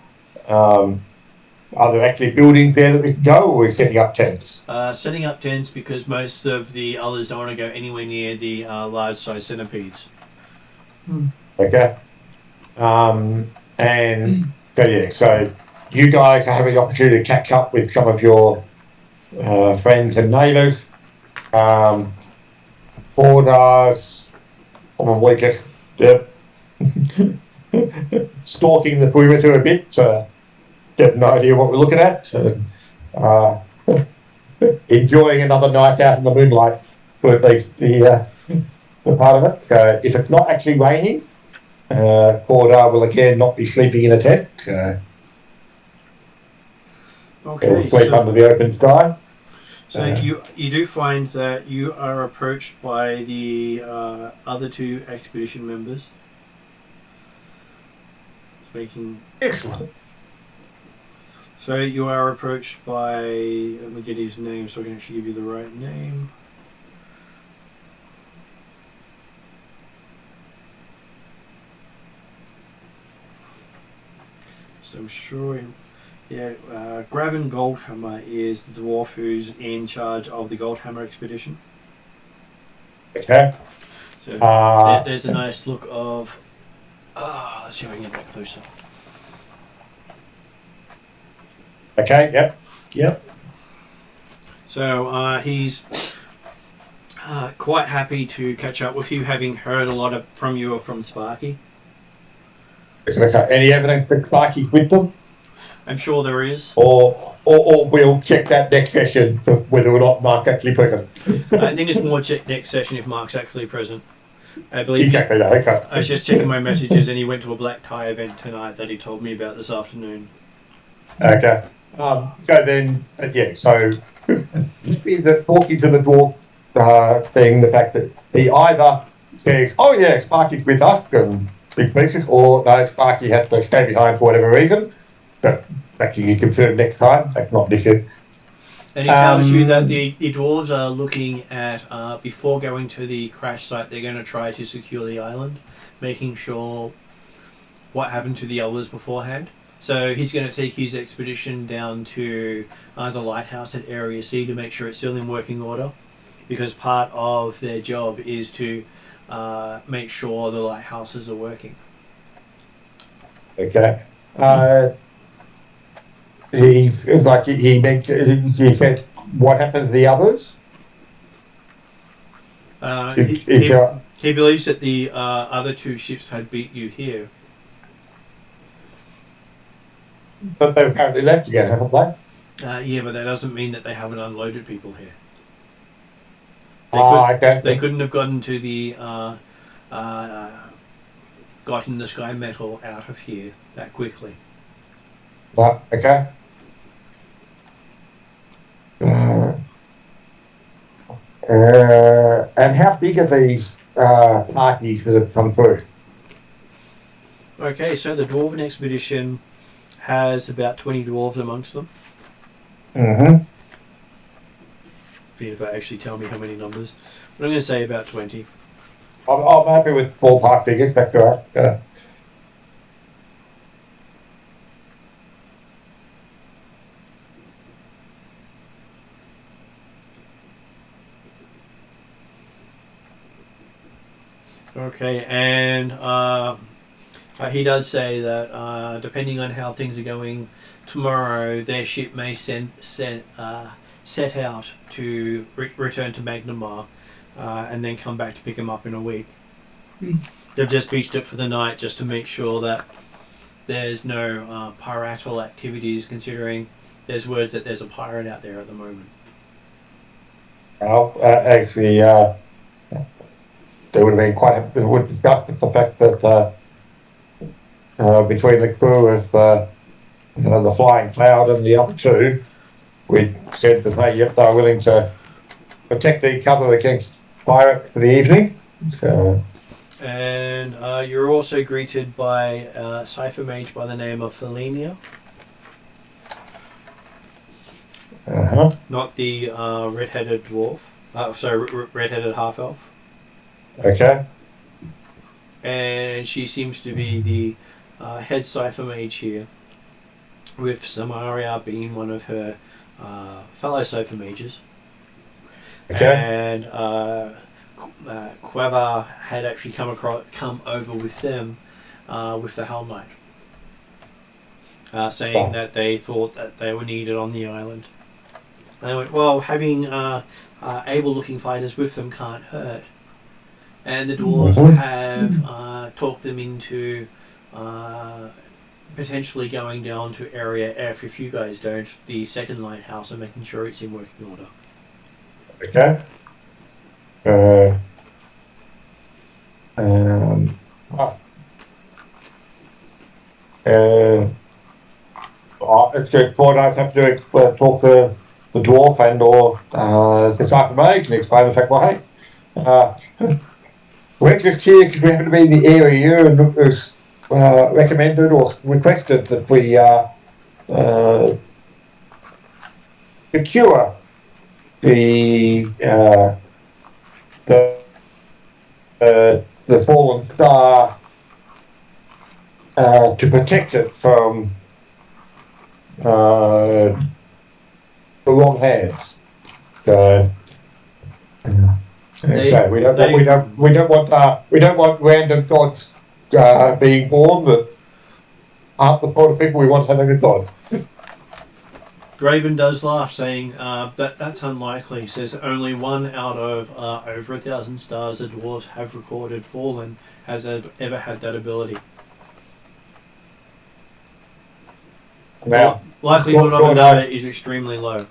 Are there actually buildings there that we can go, or are we setting up tents? Setting up tents because most of the others don't want to go anywhere near the large-sized centipedes. Okay. And so yeah, so you guys are having the opportunity to catch up with some of your friends and neighbours. Border's probably just stalking the perimeter a bit to get an idea what we're looking at. Enjoying another night out in the moonlight for at least the part of it. If it's not actually raining, Border will again not be sleeping in a tent. Okay, sleep so, under the open sky. so you do find that you are approached by the other two expedition members. Speaking. Excellent. So you are approached by. Let me get his name so I can actually give you the right name. So I'm sure. Yeah, Gravin Goldhammer is the dwarf who's in charge of the Goldhammer expedition. Okay. So there's a nice look of. Let's see if I can get that closer. Okay. Yep. So he's quite happy to catch up with you, having heard a lot from you from Sparky. Any evidence that Sparky's with them? I'm sure there is. Or we'll check that next session for whether or not Mark's actually present. I think it's more check next session if Mark's actually present. I believe exactly that. Okay. I was just checking my messages and he went to a black tie event tonight that he told me about this afternoon. Okay. So then, yeah. So talking to the dwarf thing, the fact that he either says, "Oh yeah, Sparky's with us," and big pieces, or no, Sparky had to stay behind for whatever reason. But that can be confirmed next time. That's not an issue. And he tells you that the dwarves are looking at, before going to the crash site, they're going to try to secure the island, making sure what happened to the others beforehand. So he's going to take his expedition down to the lighthouse at Area C to make sure it's still in working order, because part of their job is to make sure the lighthouses are working. Okay. He said, what happened to the others? He believes that the other two ships had beat you here. But they've apparently left again, haven't they? Yeah, but that doesn't mean that they haven't unloaded people here. They couldn't have gotten to the gotten the sky metal out of here that quickly. Right, okay. And how big are these parties that have come through? Okay, so the Dwarven expedition has about 20 dwarves amongst them. Mm-hmm. If they actually tell me how many numbers. But I'm going to say about 20. I'm happy with ballpark figures, that's all right. Yeah. Okay, and he does say that depending on how things are going tomorrow, their ship may set out to return to Magnamar and then come back to pick them up in a week. They've just beached it for the night just to make sure that there's no piratal activities, considering there's word that there's a pirate out there at the moment. Well, actually, there would have been we would discuss the fact that between the crew of the Flying Cloud and the other two, we said that they are willing to protect each other against pirates for the evening. So, And you're also greeted by a Cypher Mage by the name of Thassilonian. Not the red-headed dwarf. Red-headed half-elf. Okay. And she seems to be the head Cypher Mage here, with Samaria being one of her fellow Cypher Mages. Okay. And Queva had actually come over with them, with the Hell Knight, saying that they thought that they were needed on the island. And they went, well, having able-looking fighters with them can't hurt. And the dwarves have talked them into potentially going down to Area F, if you guys don't, the second lighthouse, and making sure it's in working order. Okay. It's good. I'd have to talk to the dwarf and or the Cypher Mage and explain the fact, well, hey, we're just here because we happen to be in the area and it was recommended or requested that we secure the fallen star to protect it from the wrong hands. So we don't want random gods being born that aren't the sort of people we want having a god. Draven does laugh, saying that's unlikely. He says only one out of over 1,000 stars the dwarves have recorded fallen has ever had that ability. Now, likelihood of another is extremely low.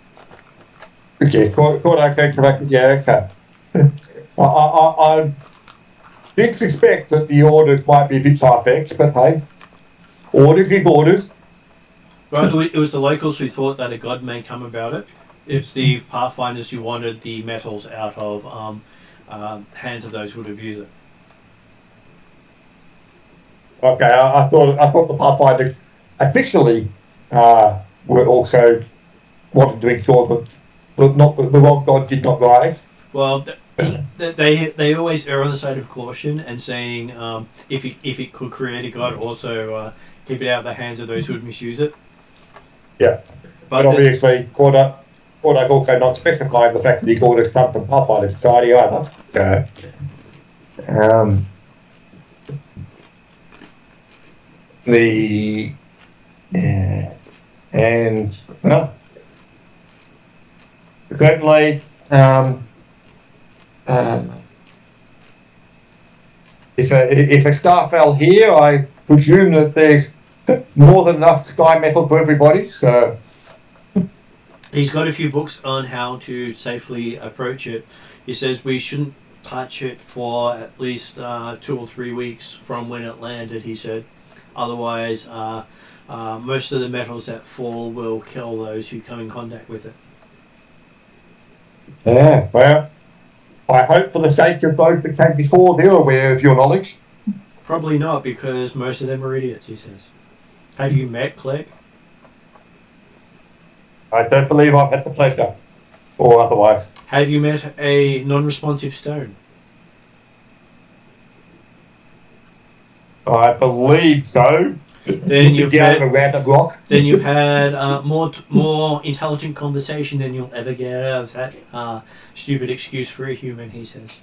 Okay, okay. I did suspect that the orders might be a bit far-fetched, but hey, orders is orders. Right, it was the locals who thought that a god may come about it. It's the Pathfinders who wanted the metals out of hands of those who would abuse it. Okay, I thought the Pathfinders officially were also wanted to ensure that the wrong god did not rise. Well, they always err on the side of caution and saying if it could create a god, also keep it out of the hands of those who would misuse it. Yeah, but obviously, Kordak also not specifying the fact that he called it come from Pathfinder Society either. And well, certainly, if a star fell here, I presume that there's more than enough sky metal for everybody. So he's got a few books on how to safely approach it. He says we shouldn't touch it for at least 2 or 3 weeks from when it landed. He said, otherwise, most of the metals that fall will kill those who come in contact with it. Yeah, well, I hope for the sake of those that came before, they're aware of your knowledge. Probably not, because most of them are idiots, he says. Have you met Clegg? I don't believe I've had the pleasure, or otherwise. Have you met a non-responsive stone? I believe so. Then you've had a random rock. Then you've had more intelligent conversation than you'll ever get out of that stupid excuse for a human, he says.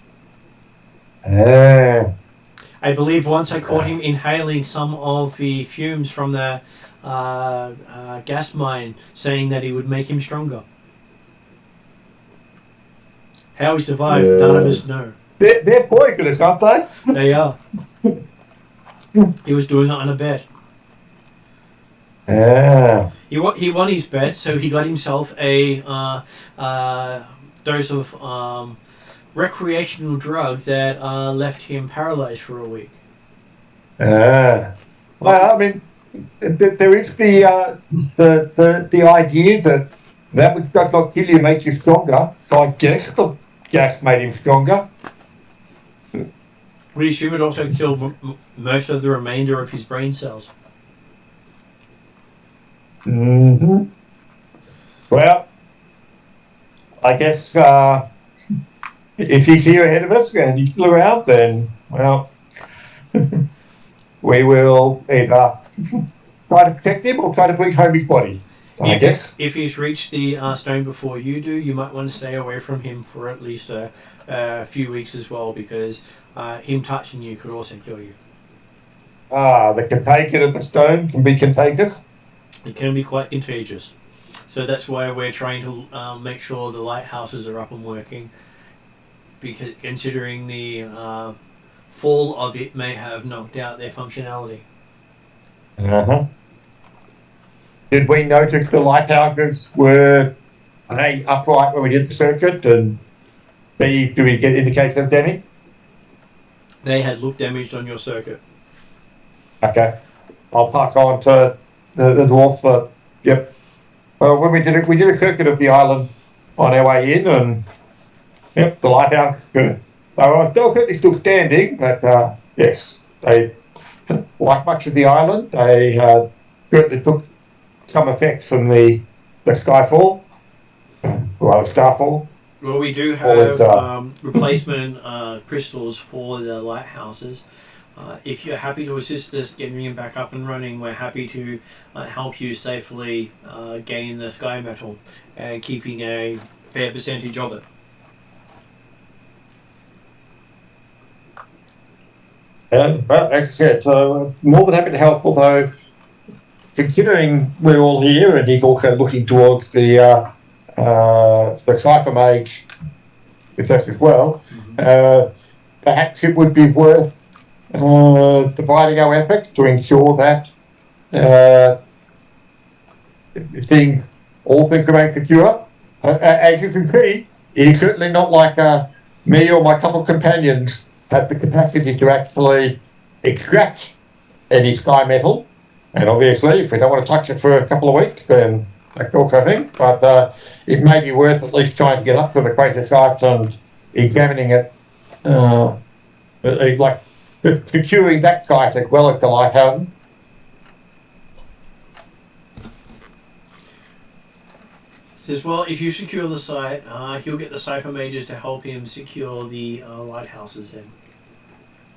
I believe once I caught him inhaling some of the fumes from the gas mine, saying that he would make him stronger. How he survived, none of us know. They're poisonous, aren't they? They are. He was doing it on a bet. He won his bet, so he got himself a dose of recreational drug that left him paralyzed for a week. Well, I mean, there is the idea that which does not kill you makes you stronger. So I guess the gas made him stronger. We assume it also killed most of the remainder of his brain cells. Mm-hmm. Well, I guess if he's here ahead of us and he's still around, then, well, we will either try to protect him or try to bring home his body, I guess. If he's reached the stone before you do, you might want to stay away from him for at least a few weeks as well, because him touching you could also kill you. The contagion of the stone can be contagious. It can be quite contagious. So that's why we're trying to make sure the lighthouses are up and working, because considering the fall of it may have knocked out their functionality. Uh-huh. Did we notice the lighthouses were A, upright when we did the circuit, and B, do we get indication of damage? They had looked damaged on your circuit. Okay. I'll pass on to the dwarf for, yep. Well, when we did a circuit of the island on our way in, and yep, the lighthouse, they were still standing, but yes, they, like much of the island, they certainly took some effect from the skyfall, or starfall. Well, we do have replacement crystals for the lighthouses. If you're happy to assist us getting them back up and running, we're happy to help you safely gain the sky metal and keeping a fair percentage of it. Well, as I said, more than happy to help, although considering we're all here and he's also looking towards the Cypher Mage with us as well, perhaps it would be worth dividing our efforts to ensure that all things remain secure. As you can see, it is certainly not like me or my couple of companions have the capacity to actually extract any sky metal. And obviously, if we don't want to touch it for a couple of weeks, then that's also a thing. But it may be worth at least trying to get up to the crater site and examining it, like securing that site as well as the lighthouse. As well, if you secure the site, he'll get the Cypher Mages to help him secure the lighthouses then.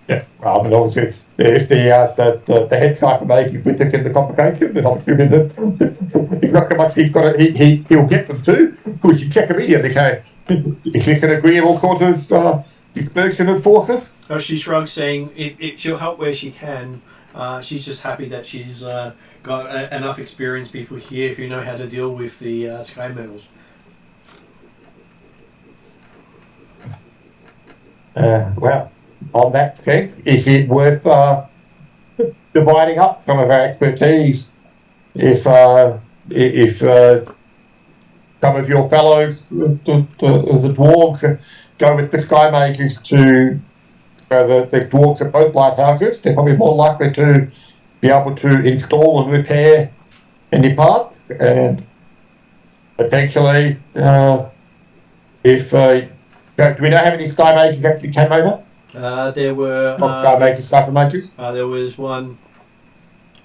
Yeah, well, but obviously, if the head Cypher Mage is with us in the complication, then obviously he's not so much he'll get them too. We should check immediately, say, is this an agreeable sort of dispersion of forces? Oh, she shrugs, saying she'll help where she can. She's just happy that she's got enough experienced people here who know how to deal with the sky metals. Well, on that check, is it worth dividing up some of our expertise? If some of your fellows, the dwarves, go with the sky mages to the dwarves at both lighthouses, they're probably more likely to be able to install and repair any part, and potentially, if do we know how many sky mages actually came over? There were Sky mages, Cypher mages. there was one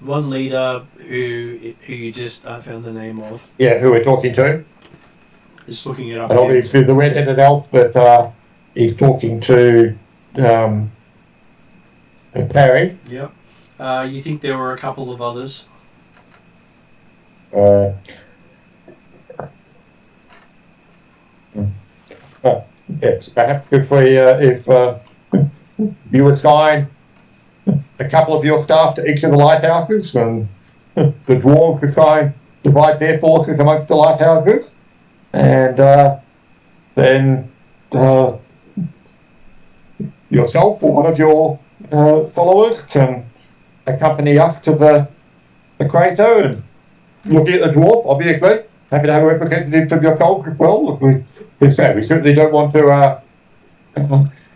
leader who you just found the name of. Yeah, who we're talking to. Just looking it up. And obviously the red-headed elf that he's talking to Parry. Yep. You think there were a couple of others? Yes, perhaps if you assign a couple of your staff to each of the lighthouses, and the dwarves divide their forces amongst the lighthouses, and then yourself or one of your followers can accompany us to the crater and look at the dwarf, obviously. Happy to have a representative of your cult as well. We certainly don't want to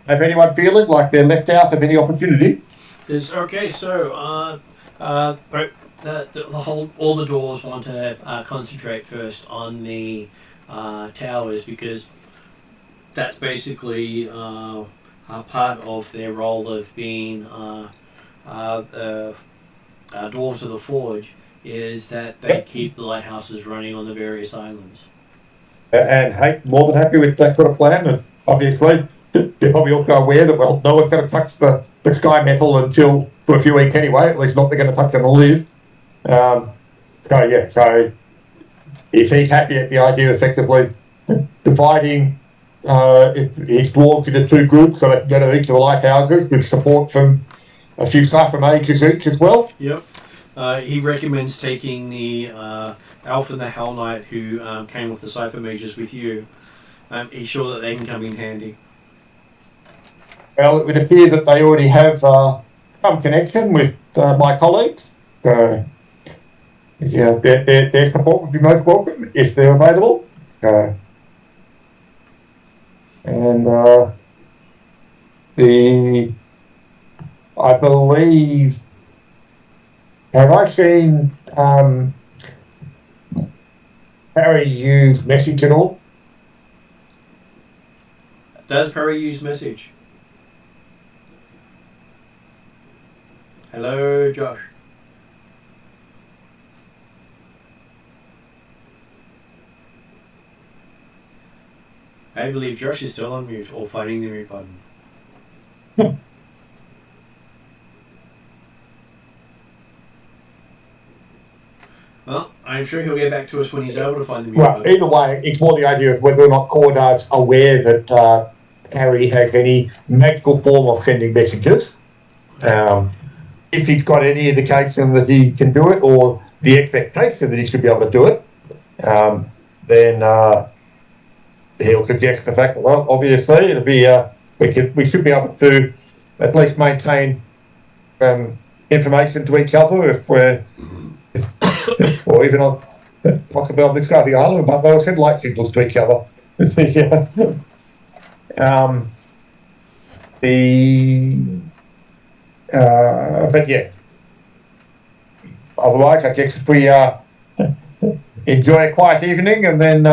have anyone feeling like they're left out of any opportunity. Okay, so but all the dwarves want to concentrate first on the towers, because that's basically part of their role of being Dwarves of the Forge is that they keep the lighthouses running on the various islands. And hey, more than happy with that sort of plan. And obviously, they're probably also aware that, well, no one's going to touch the sky metal until for a few weeks anyway. At least not they're going to touch it and live. So if he's happy at the idea of effectively dividing his dwarves into 2 groups so they can go to each of the lighthouses with support from a few Cypher mages each as well. Yep. He recommends taking the Elf and the Hell Knight who came with the Cypher mages with you. He's sure that they can come in handy. Well, it would appear that they already have some connection with my colleagues. Yeah, their support would be most welcome if they're available. I believe, have I seen Harry use message at all? Does Perry use message? Hello, Josh. I believe Josh is still on mute or fighting the mute button. Well, I'm sure he'll get back to us when he's able to find the mute button. Either way, it's more the idea of whether or not Cordar's aware that Harry has any magical form of sending messages. If he's got any indication that he can do it, or the expectation that he should be able to do it, then he'll suggest the fact that, well, obviously, it'll be we should be able to at least maintain information to each other if we're, or even on possibly on this side of the island, but they'll send light signals to each other. But yeah, otherwise, I guess if we enjoy a quiet evening and then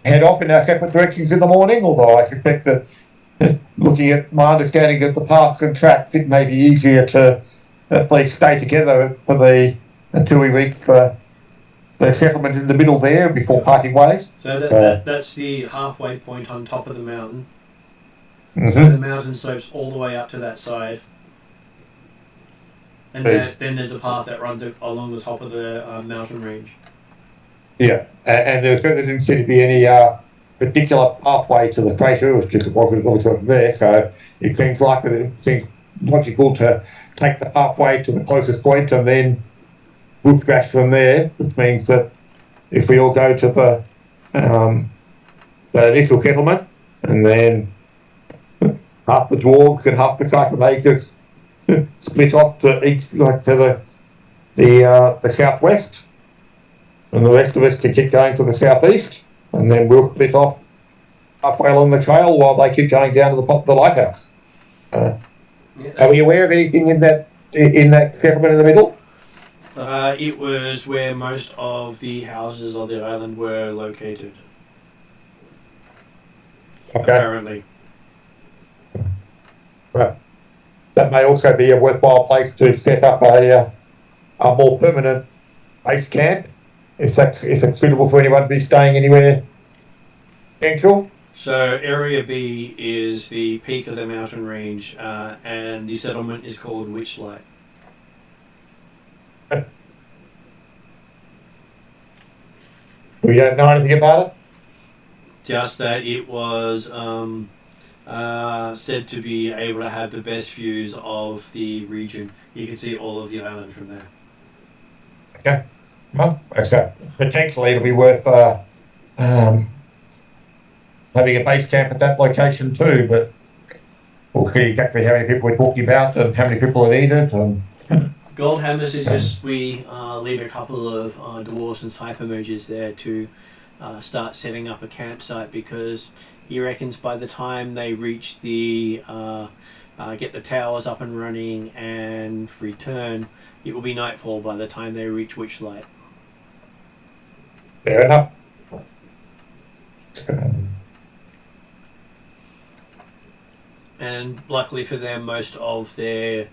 head off in our separate directions in the morning, although I suspect that looking at my understanding of the paths and tracks, it may be easier to at least stay together for until we reach the settlement in the middle there before parting ways. So that's the halfway point on top of the mountain. Mm-hmm. So the mountain slopes all the way up to that side. And then there's a path that runs along the top of the mountain range. Yeah, and there didn't seem to be any particular pathway to the crater, because it wasn't there, so it seems logical to take the pathway to the closest point and then book back from there, which means that if we all go to the initial settlement, and then half the dwarves and half the Cyclemages split off to each, like to the southwest, and the rest of us can keep going to the southeast, and then we'll split off halfway along the trail while they keep going down to the lighthouse. Are we aware of anything in that settlement in the middle? It was where most of the houses of the island were located. Okay. Apparently. Right. That may also be a worthwhile place to set up a more permanent base camp, if it's suitable for anyone to be staying anywhere central. So Area B is the peak of the mountain range, and the settlement is called Witchlight. We don't know anything about it? Just that it was said to be able to have the best views of the region. You can see all of the island from there. Okay. Well, so potentially it'll be worth having a base camp at that location too, but we'll see exactly how many people we're talking about and how many people are needed. Goldhammer suggests we leave a couple of dwarves and cipher mergers there to start setting up a campsite, because he reckons by the time they reach the get the towers up and running and return, it will be nightfall by the time they reach Witchlight. Fair enough. And luckily for them, most of their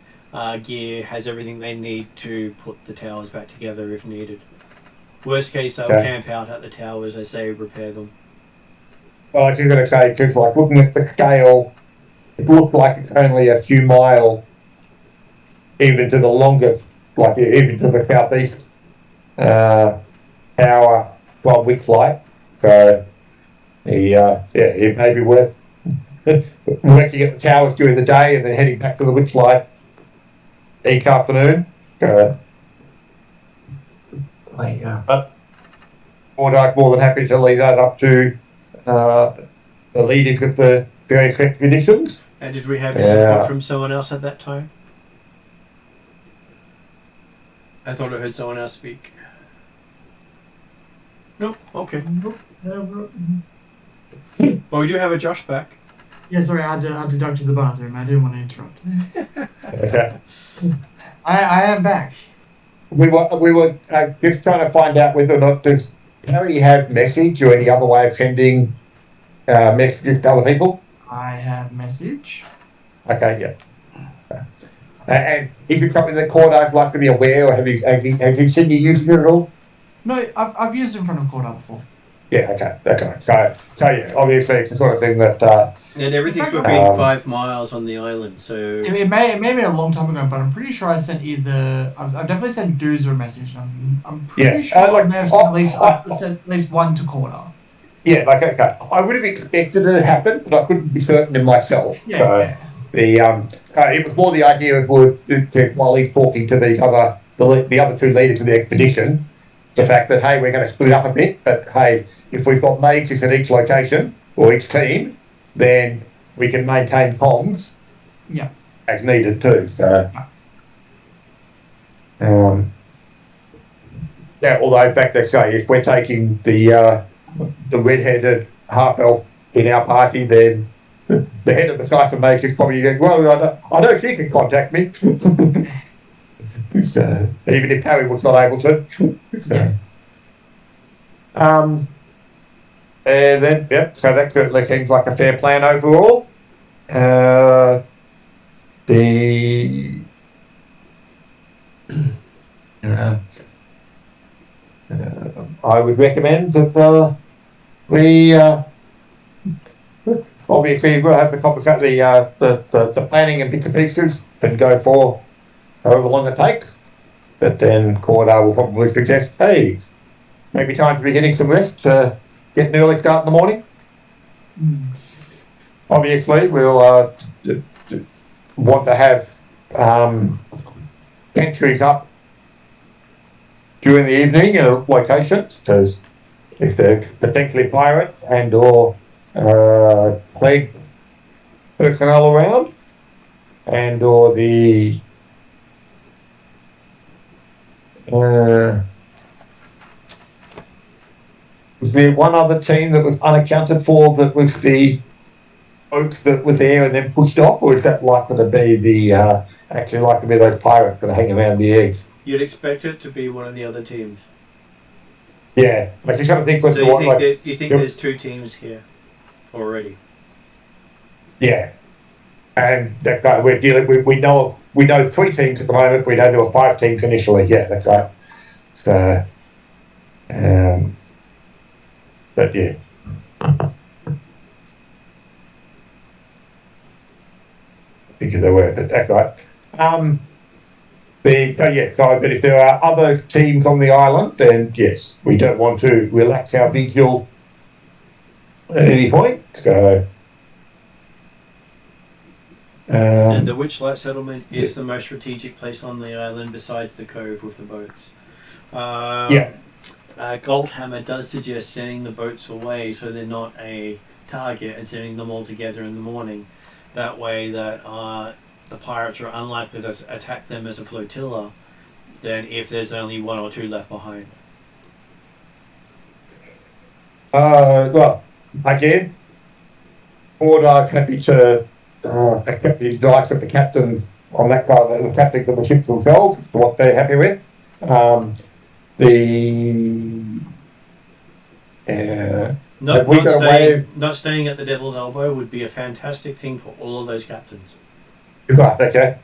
gear has everything they need to put the towers back together if needed. Worst case, they'll camp out at the towers as they repair them. Well, I was just going to say, because like looking at the scale, it looked like it's only a few miles, even to the longest, like even to the southeast tower from Wixlight. So, it may be worth working at the towers during the day and then heading back to the Wixlight each afternoon. But Mordecai's more than happy to leave that up to the leaders of the various expeditions. And did we have any input from someone else at that time? I thought I heard someone else speak. Nope. Okay. Well, we do have a Josh back. Yeah, sorry, I had to duck to the bathroom. I didn't want to interrupt. Okay. I am back. We were just trying to find out whether or not does Harry have message or any other way of sending messages to other people. I have message. Okay, yeah. And is it something that Cordar's like to be aware, or have you seen you using it at all? No, I've used it in front of Corda before. Yeah, okay. So yeah, obviously it's the sort of thing that. And everything's within 5 miles on the island, so. It may be a long time ago, but I'm pretty sure I sent either. I've definitely sent Doozer a message. I'm pretty sure I may have sent at least one to Corda. Yeah, okay. I would have expected it to happen, but I couldn't be certain in myself. Yeah. It was more the idea of while he's talking to the other two leaders of the expedition, the fact that hey, we're going to split up a bit, but hey, if we've got mages at each location or each team, then we can maintain comms as needed too. So although in fact they say if we're taking the red-headed half-elf in our party, then the head of the cipher mage is probably going, well, I know she can contact me. So, even if Harry was not able to. So, so that certainly seems like a fair plan overall. I would recommend that we obviously we'll have to complicate the planning and bits and pieces and go for however long it takes. But then Corda will probably suggest, hey, maybe time to be getting some rest to get an early start in the morning. Obviously, we'll want to have sentries up during the evening in a location, because if they're potentially pirates and or plague personnel around, and or the was there one other team that was unaccounted for that was the folks that were there and then pushed off, or is that likely to be the actually likely to be those pirates that are hanging around the edge? You'd expect it to be one of the other teams. Yeah, I just have to think. So you think there's 2 teams here already? Yeah, and that guy we're dealing with. We know 3 teams at the moment. We know there were 5 teams initially. Yeah, that's right. So, but yeah. Because they were, but that's right. But if there are other teams on the island, then yes, we don't want to relax our vigil at any point. So, and the Witchlight settlement is the most strategic place on the island besides the cove with the boats. Goldhammer does suggest sending the boats away so they're not a target and sending them all together in the morning. That way that the pirates are unlikely to attack them as a flotilla than if there's only 1 or 2 left behind. Well, again, Ordar's happy to accept the advice of the captains on that part of the captains of the ships themselves, to what they're happy with. Have we got a way? Not staying at the Devil's Elbow would be a fantastic thing for all of those captains. Right, okay.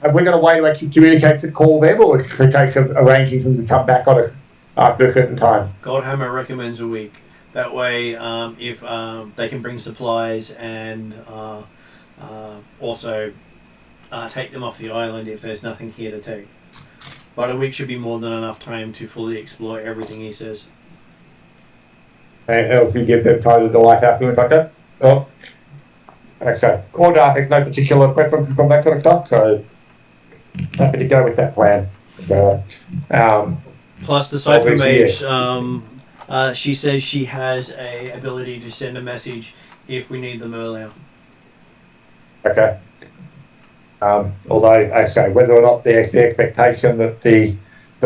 Have we got a way to actually communicate to call them, or it's a case of arranging them to come back after a certain time? Godhammer recommends a week. That way, if they can bring supplies and also take them off the island if there's nothing here to take. But a week should be more than enough time to fully explore everything he says. And if you give them time to the light afterwards like that? Oh. Okay. Corda has no particular preference from that kind of stuff, so happy to go with that plan. Plus the Cypher Mage, she says she has a ability to send a message if we need them earlier. Okay. Although, I say, whether or not there's the expectation that the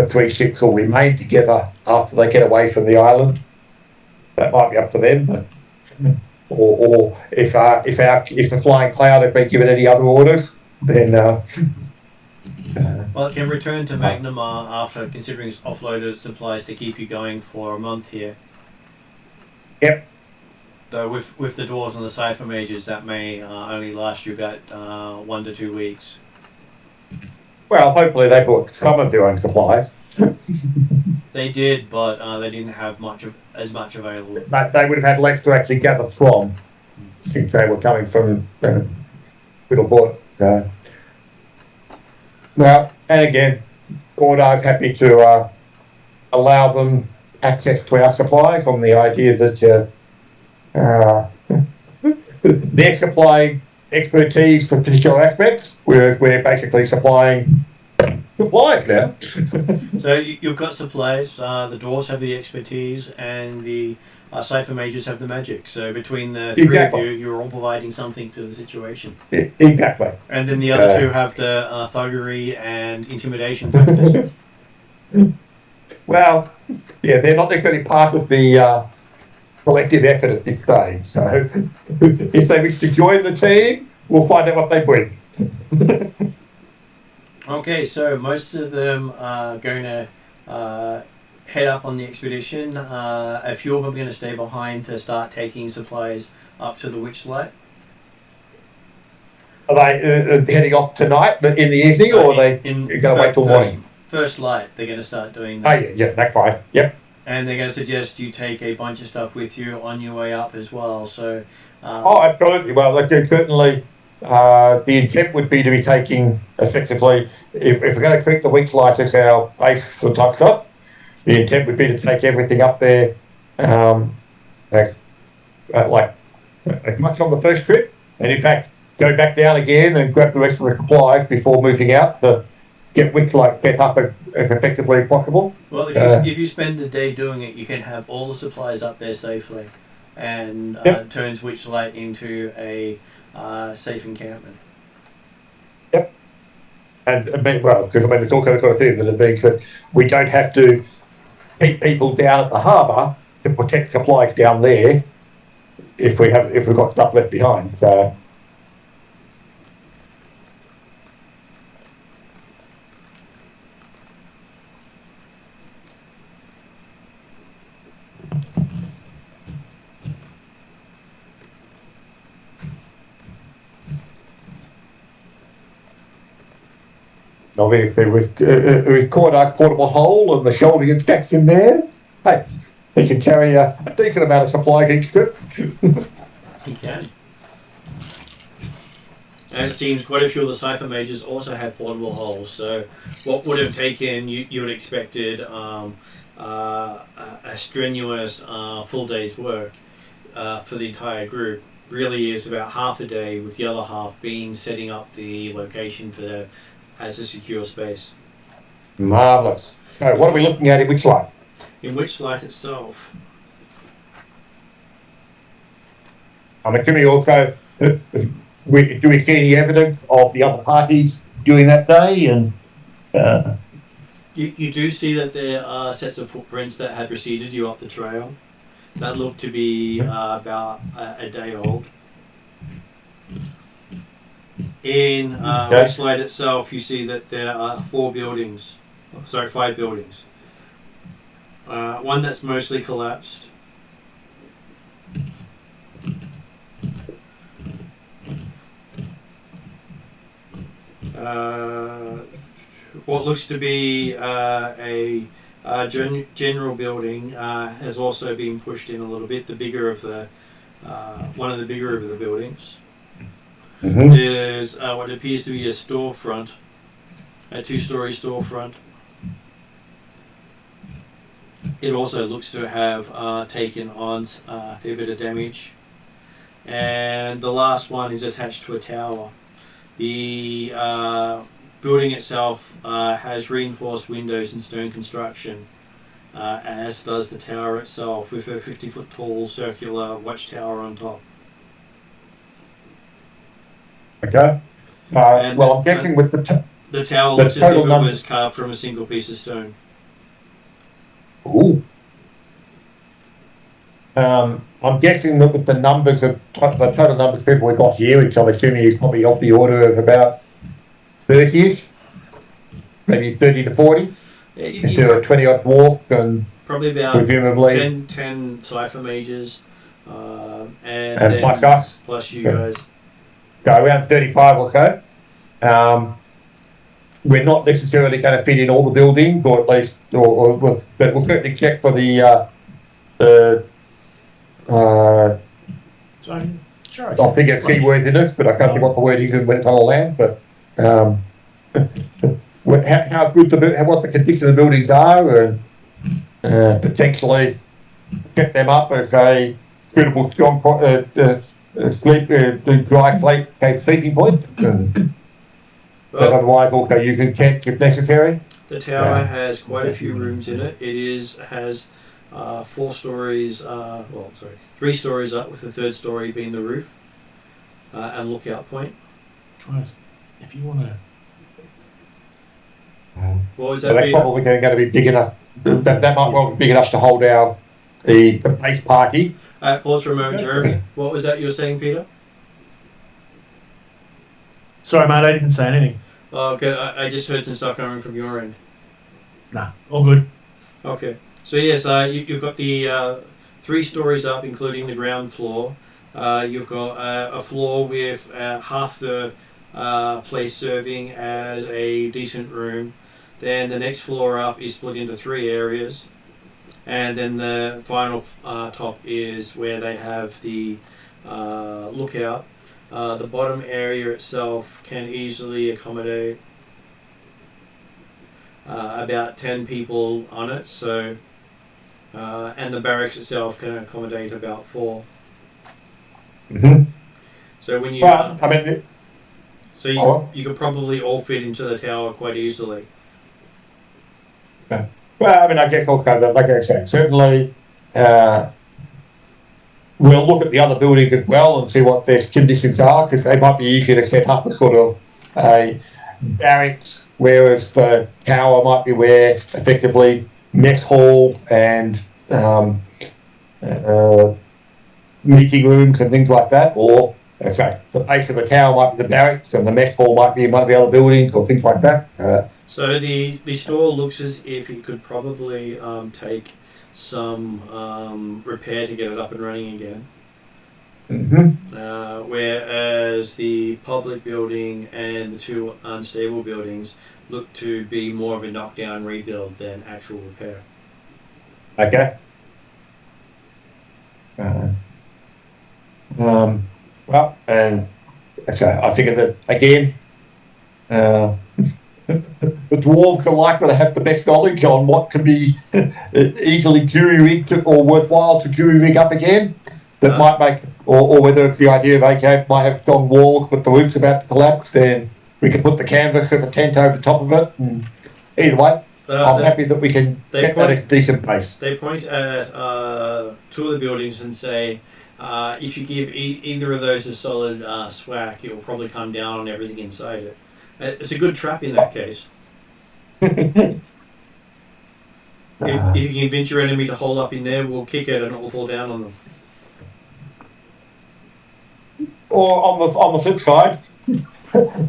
three ships will remain together after they get away from the island, that might be up to them. But, or if the Flying Cloud have been given any other orders, then. Well, it can return to Magnamar after considering it's offloaded supplies to keep you going for a month here. Yep. Though with the doors and the Cypher Mages, that may only last you about 1 to 2 weeks. Well, hopefully they brought some of their own supplies. They did, but they didn't have as much available. But they would have had less to actually gather from, since they were coming from Middleport. Well, and again, Gordo's happy to allow them access to our supplies on the idea that they're supplying expertise for particular aspects, whereas we're basically supplying supplies now. So you've got supplies, the dwarves have the expertise, and the Cypher Mages have the magic. So between the three of you, you're all providing something to the situation. Exactly. And then the other two have the thuggery and intimidation factors. Well, yeah, they're not necessarily part of the collective effort at this stage. So if they wish to join the team, we'll find out what they bring. Okay, so most of them are going to head up on the expedition. A few of them are going to stay behind to start taking supplies up to the Witchlight. Are they heading off tonight, but in the evening, or are they going to wait till morning? First light, they're going to start doing that. Oh, yeah, that's fine. Yep. And they're going to suggest you take a bunch of stuff with you on your way up as well. So. Absolutely. Well, certainly. The intent would be to be taking, effectively, if we're going to treat the Witchlight as our base for type stuff, the intent would be to take everything up there, as much on the first trip, and in fact, go back down again and grab the rest of the supplies before moving out to get Witchlight set up as effectively as possible. Well, if you spend the day doing it, you can have all the supplies up there safely, and turns Witchlight into a safe encampment. Yep. And because it's also the sort of thing that it means that we don't have to keep people down at the harbour to protect supplies down there if we've got stuff left behind. So. Obviously, with Cordar's portable hole and the shoulder inspection there, hey, he can carry a decent amount of supplies each trip. He can. And it seems quite a few of the Cypher Mages also have portable holes, so what would have taken, you would have expected a strenuous full day's work for the entire group, really is about half a day, with the other half being setting up the location for as a secure space. Marvellous. So what are we looking at in Witchlight? In Witchlight itself. I'm assuming also, do we see any evidence of the other parties doing that day? And You do see that there are sets of footprints that had preceded you up the trail that look to be about a day old. In Witchlight itself, you see that there are 5 buildings. One that's mostly collapsed. What looks to be a general building has also been pushed in a little bit. The bigger of the one of the bigger of the buildings is what appears to be a storefront, a 2-story storefront. It also looks to have taken on a fair bit of damage. And the last one is attached to a tower. The building itself has reinforced windows and stone construction, as does the tower itself, with a 50-foot tall circular watchtower on top. Okay. And Well, I'm guessing with the the tower the looks as if total it number- was carved from a single piece of stone. Ooh. I'm guessing that with the numbers of the total numbers of people we got here, which I'm assuming is probably of the order of about 30ish, maybe 30 to 40, Yeah, if there are 20 odd dwarfs and probably about presumably 10 cipher mages, and and then plus us, plus you Yeah. guys. so around 35 or so. We're not necessarily going to fit in all the buildings, or at least, but we'll certainly check for So, sure. I'll figure keywords in this, but I can't think what the word is when it's on the land. But how good what the condition of the buildings are, and potentially set them up as a suitable, strong sleeping point. But Well, otherwise, also using tents if necessary. the tower Yeah. has quite a few rooms in it. It has 4 stories, 3 stories up, with the 3rd story being the roof and lookout point. If you want to. What was So that, that's Peter? probably going to be big enough. That might well be big enough to hold the base party. Pause for a moment, Jeremy. What was that you were saying, Peter? Sorry, mate, I didn't say anything. Okay, I just heard some stuff coming from your end. Nah, all good. Okay, so yes, you've got the 3 stories up, including the ground floor. You've got a floor with half the place serving as a decent room. Then the next floor up is split into 3 areas, and then the final top is where they have the lookout. The bottom area itself can easily accommodate about 10 people on it, so and the barracks itself can accommodate about 4. So when you Well, I mean, so you could probably all fit into the tower quite easily. well, I mean, I guess also, like I said, certainly we'll look at the other buildings as well and see what their conditions are, because they might be easier to set up as sort of a barracks, whereas the tower might be where effectively mess hall and meeting rooms and things like that, or okay, the base of the tower might be the barracks and the mess hall might be in one of the other buildings or things like that. So the store looks as if it could probably take some repair to get it up and running again. Whereas the public building and the 2 unstable buildings look to be more of a knockdown rebuild than actual repair. Okay. Well, and okay, I figure that again, the dwarves are likely to have the best knowledge on what can be easily jury-rigged or worthwhile to jury-rig up again. That might make, or whether it's the idea of, okay, it might have strong walls, but the roof's about to collapse, then we can put the canvas of a tent over the top of it. And either way, I'm happy that we can get that at a decent pace. They point at 2 of the buildings and say, if you give either of those a solid swack, it will probably come down on everything inside it. It's a good trap in that case. If you can convince your enemy to hole up in there, we'll kick it and it will fall down on them. Or on the flip side,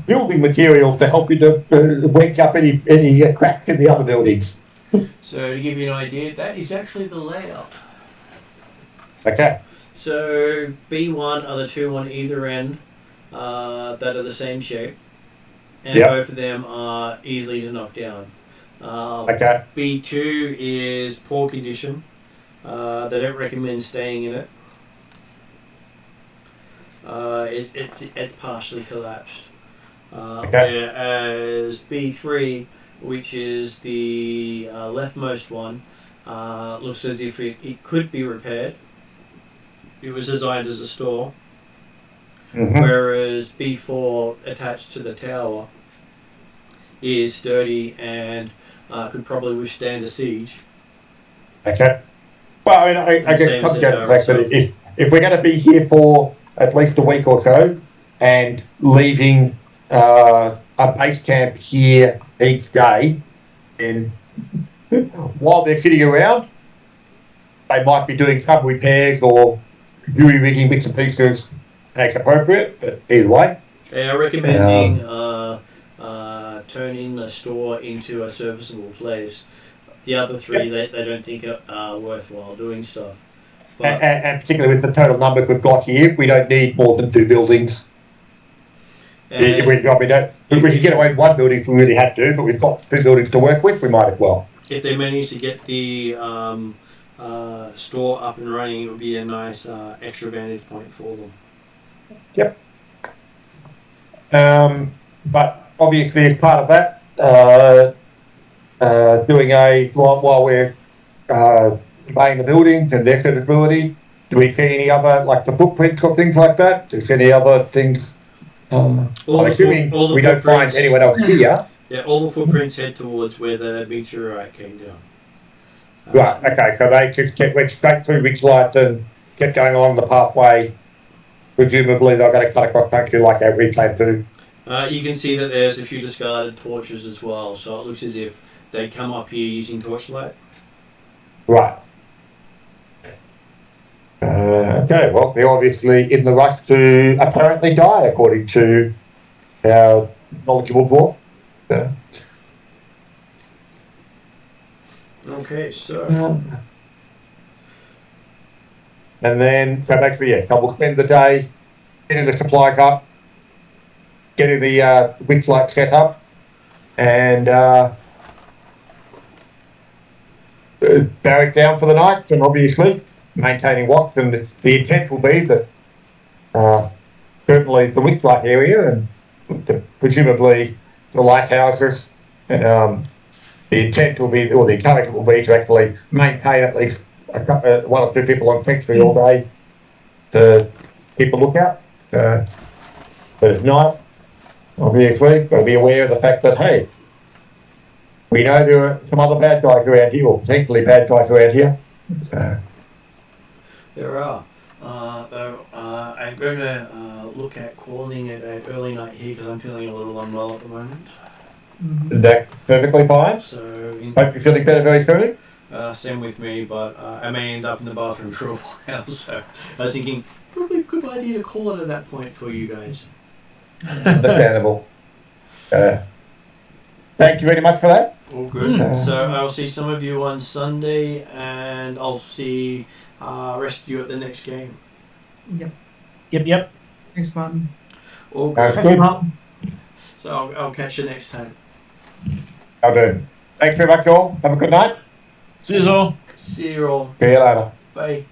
building materials to help you to wake up any cracks in the other buildings. So to give you an idea, that is actually the layout. Okay. So B1 are the 2 on either end that are the same shape. and Yep. both of them are easily to knock down. Okay. B2 is poor condition. They don't recommend staying in it. It's partially collapsed. Whereas B3, which is the leftmost one, looks as if it could be repaired. It was designed as a store. Mm-hmm. Whereas B4, attached to the tower, is sturdy and could probably withstand a siege. Okay. Well, I mean, I guess Same it comes as down to the fact that if we're going to be here for at least a week or so, and leaving a base camp here each day, then while they're sitting around, they might be doing some repairs or jury-rigging bits and pieces as appropriate, but either way. They are recommending turning the store into a serviceable place. The other three, they don't think are worthwhile doing stuff. But, and particularly with the total numbers we've got here, we don't need more than 2 buildings. If we could get away with 1 building if we really had to, but we've got 2 buildings to work with, we might as well. If they manage to get the store up and running, it would be a nice extra vantage point for them. Yep. But obviously, as part of that, while we're surveying the buildings and their serviceability, do we see any other, like the footprints or things like that? Is there any other things? I'm assuming we don't find anyone else here. Yeah, all the footprints head towards where the meteorite came down. Right, okay, so they just went straight through Ridgelight and kept going along the pathway. Presumably they're going to cut across country like we came to. You can see that there's a few discarded torches as well, so it looks as if they come up here using torchlight. Right. Okay, well, they're obviously in the rush to apparently die, according to our knowledgeable dwarf. Okay, so... and then, so basically, yeah, so we'll spend the day getting the supplies up, getting the witch light set up, and barrack down for the night, and obviously maintaining watch. And the intent will be that certainly the witch light area and presumably the lighthouses, the intent will be, or the encouragement will be to actually maintain at least one or two people on sentry all day to keep a lookout. But at night, obviously, got to be aware of the fact that, hey, we know there are some other bad guys around here, or potentially bad guys around here. There are. I'm going to look at calling it an early night here because I'm feeling a little unwell at the moment. That's perfectly fine. So, Hope you're feeling better very soon. Same with me, but I may end up in the bathroom for a while, so I was thinking, probably a good idea to call it at that point for you guys. Understandable. Thank you very much for that. All good. So I'll see some of you on Sunday, and I'll see rest of you at the next game. Yep. Thanks, Martin. All good. Good. So I'll catch you next time. I'll do. Thanks very much, all. Have a good night. See you all. See you all. See you later. Bye.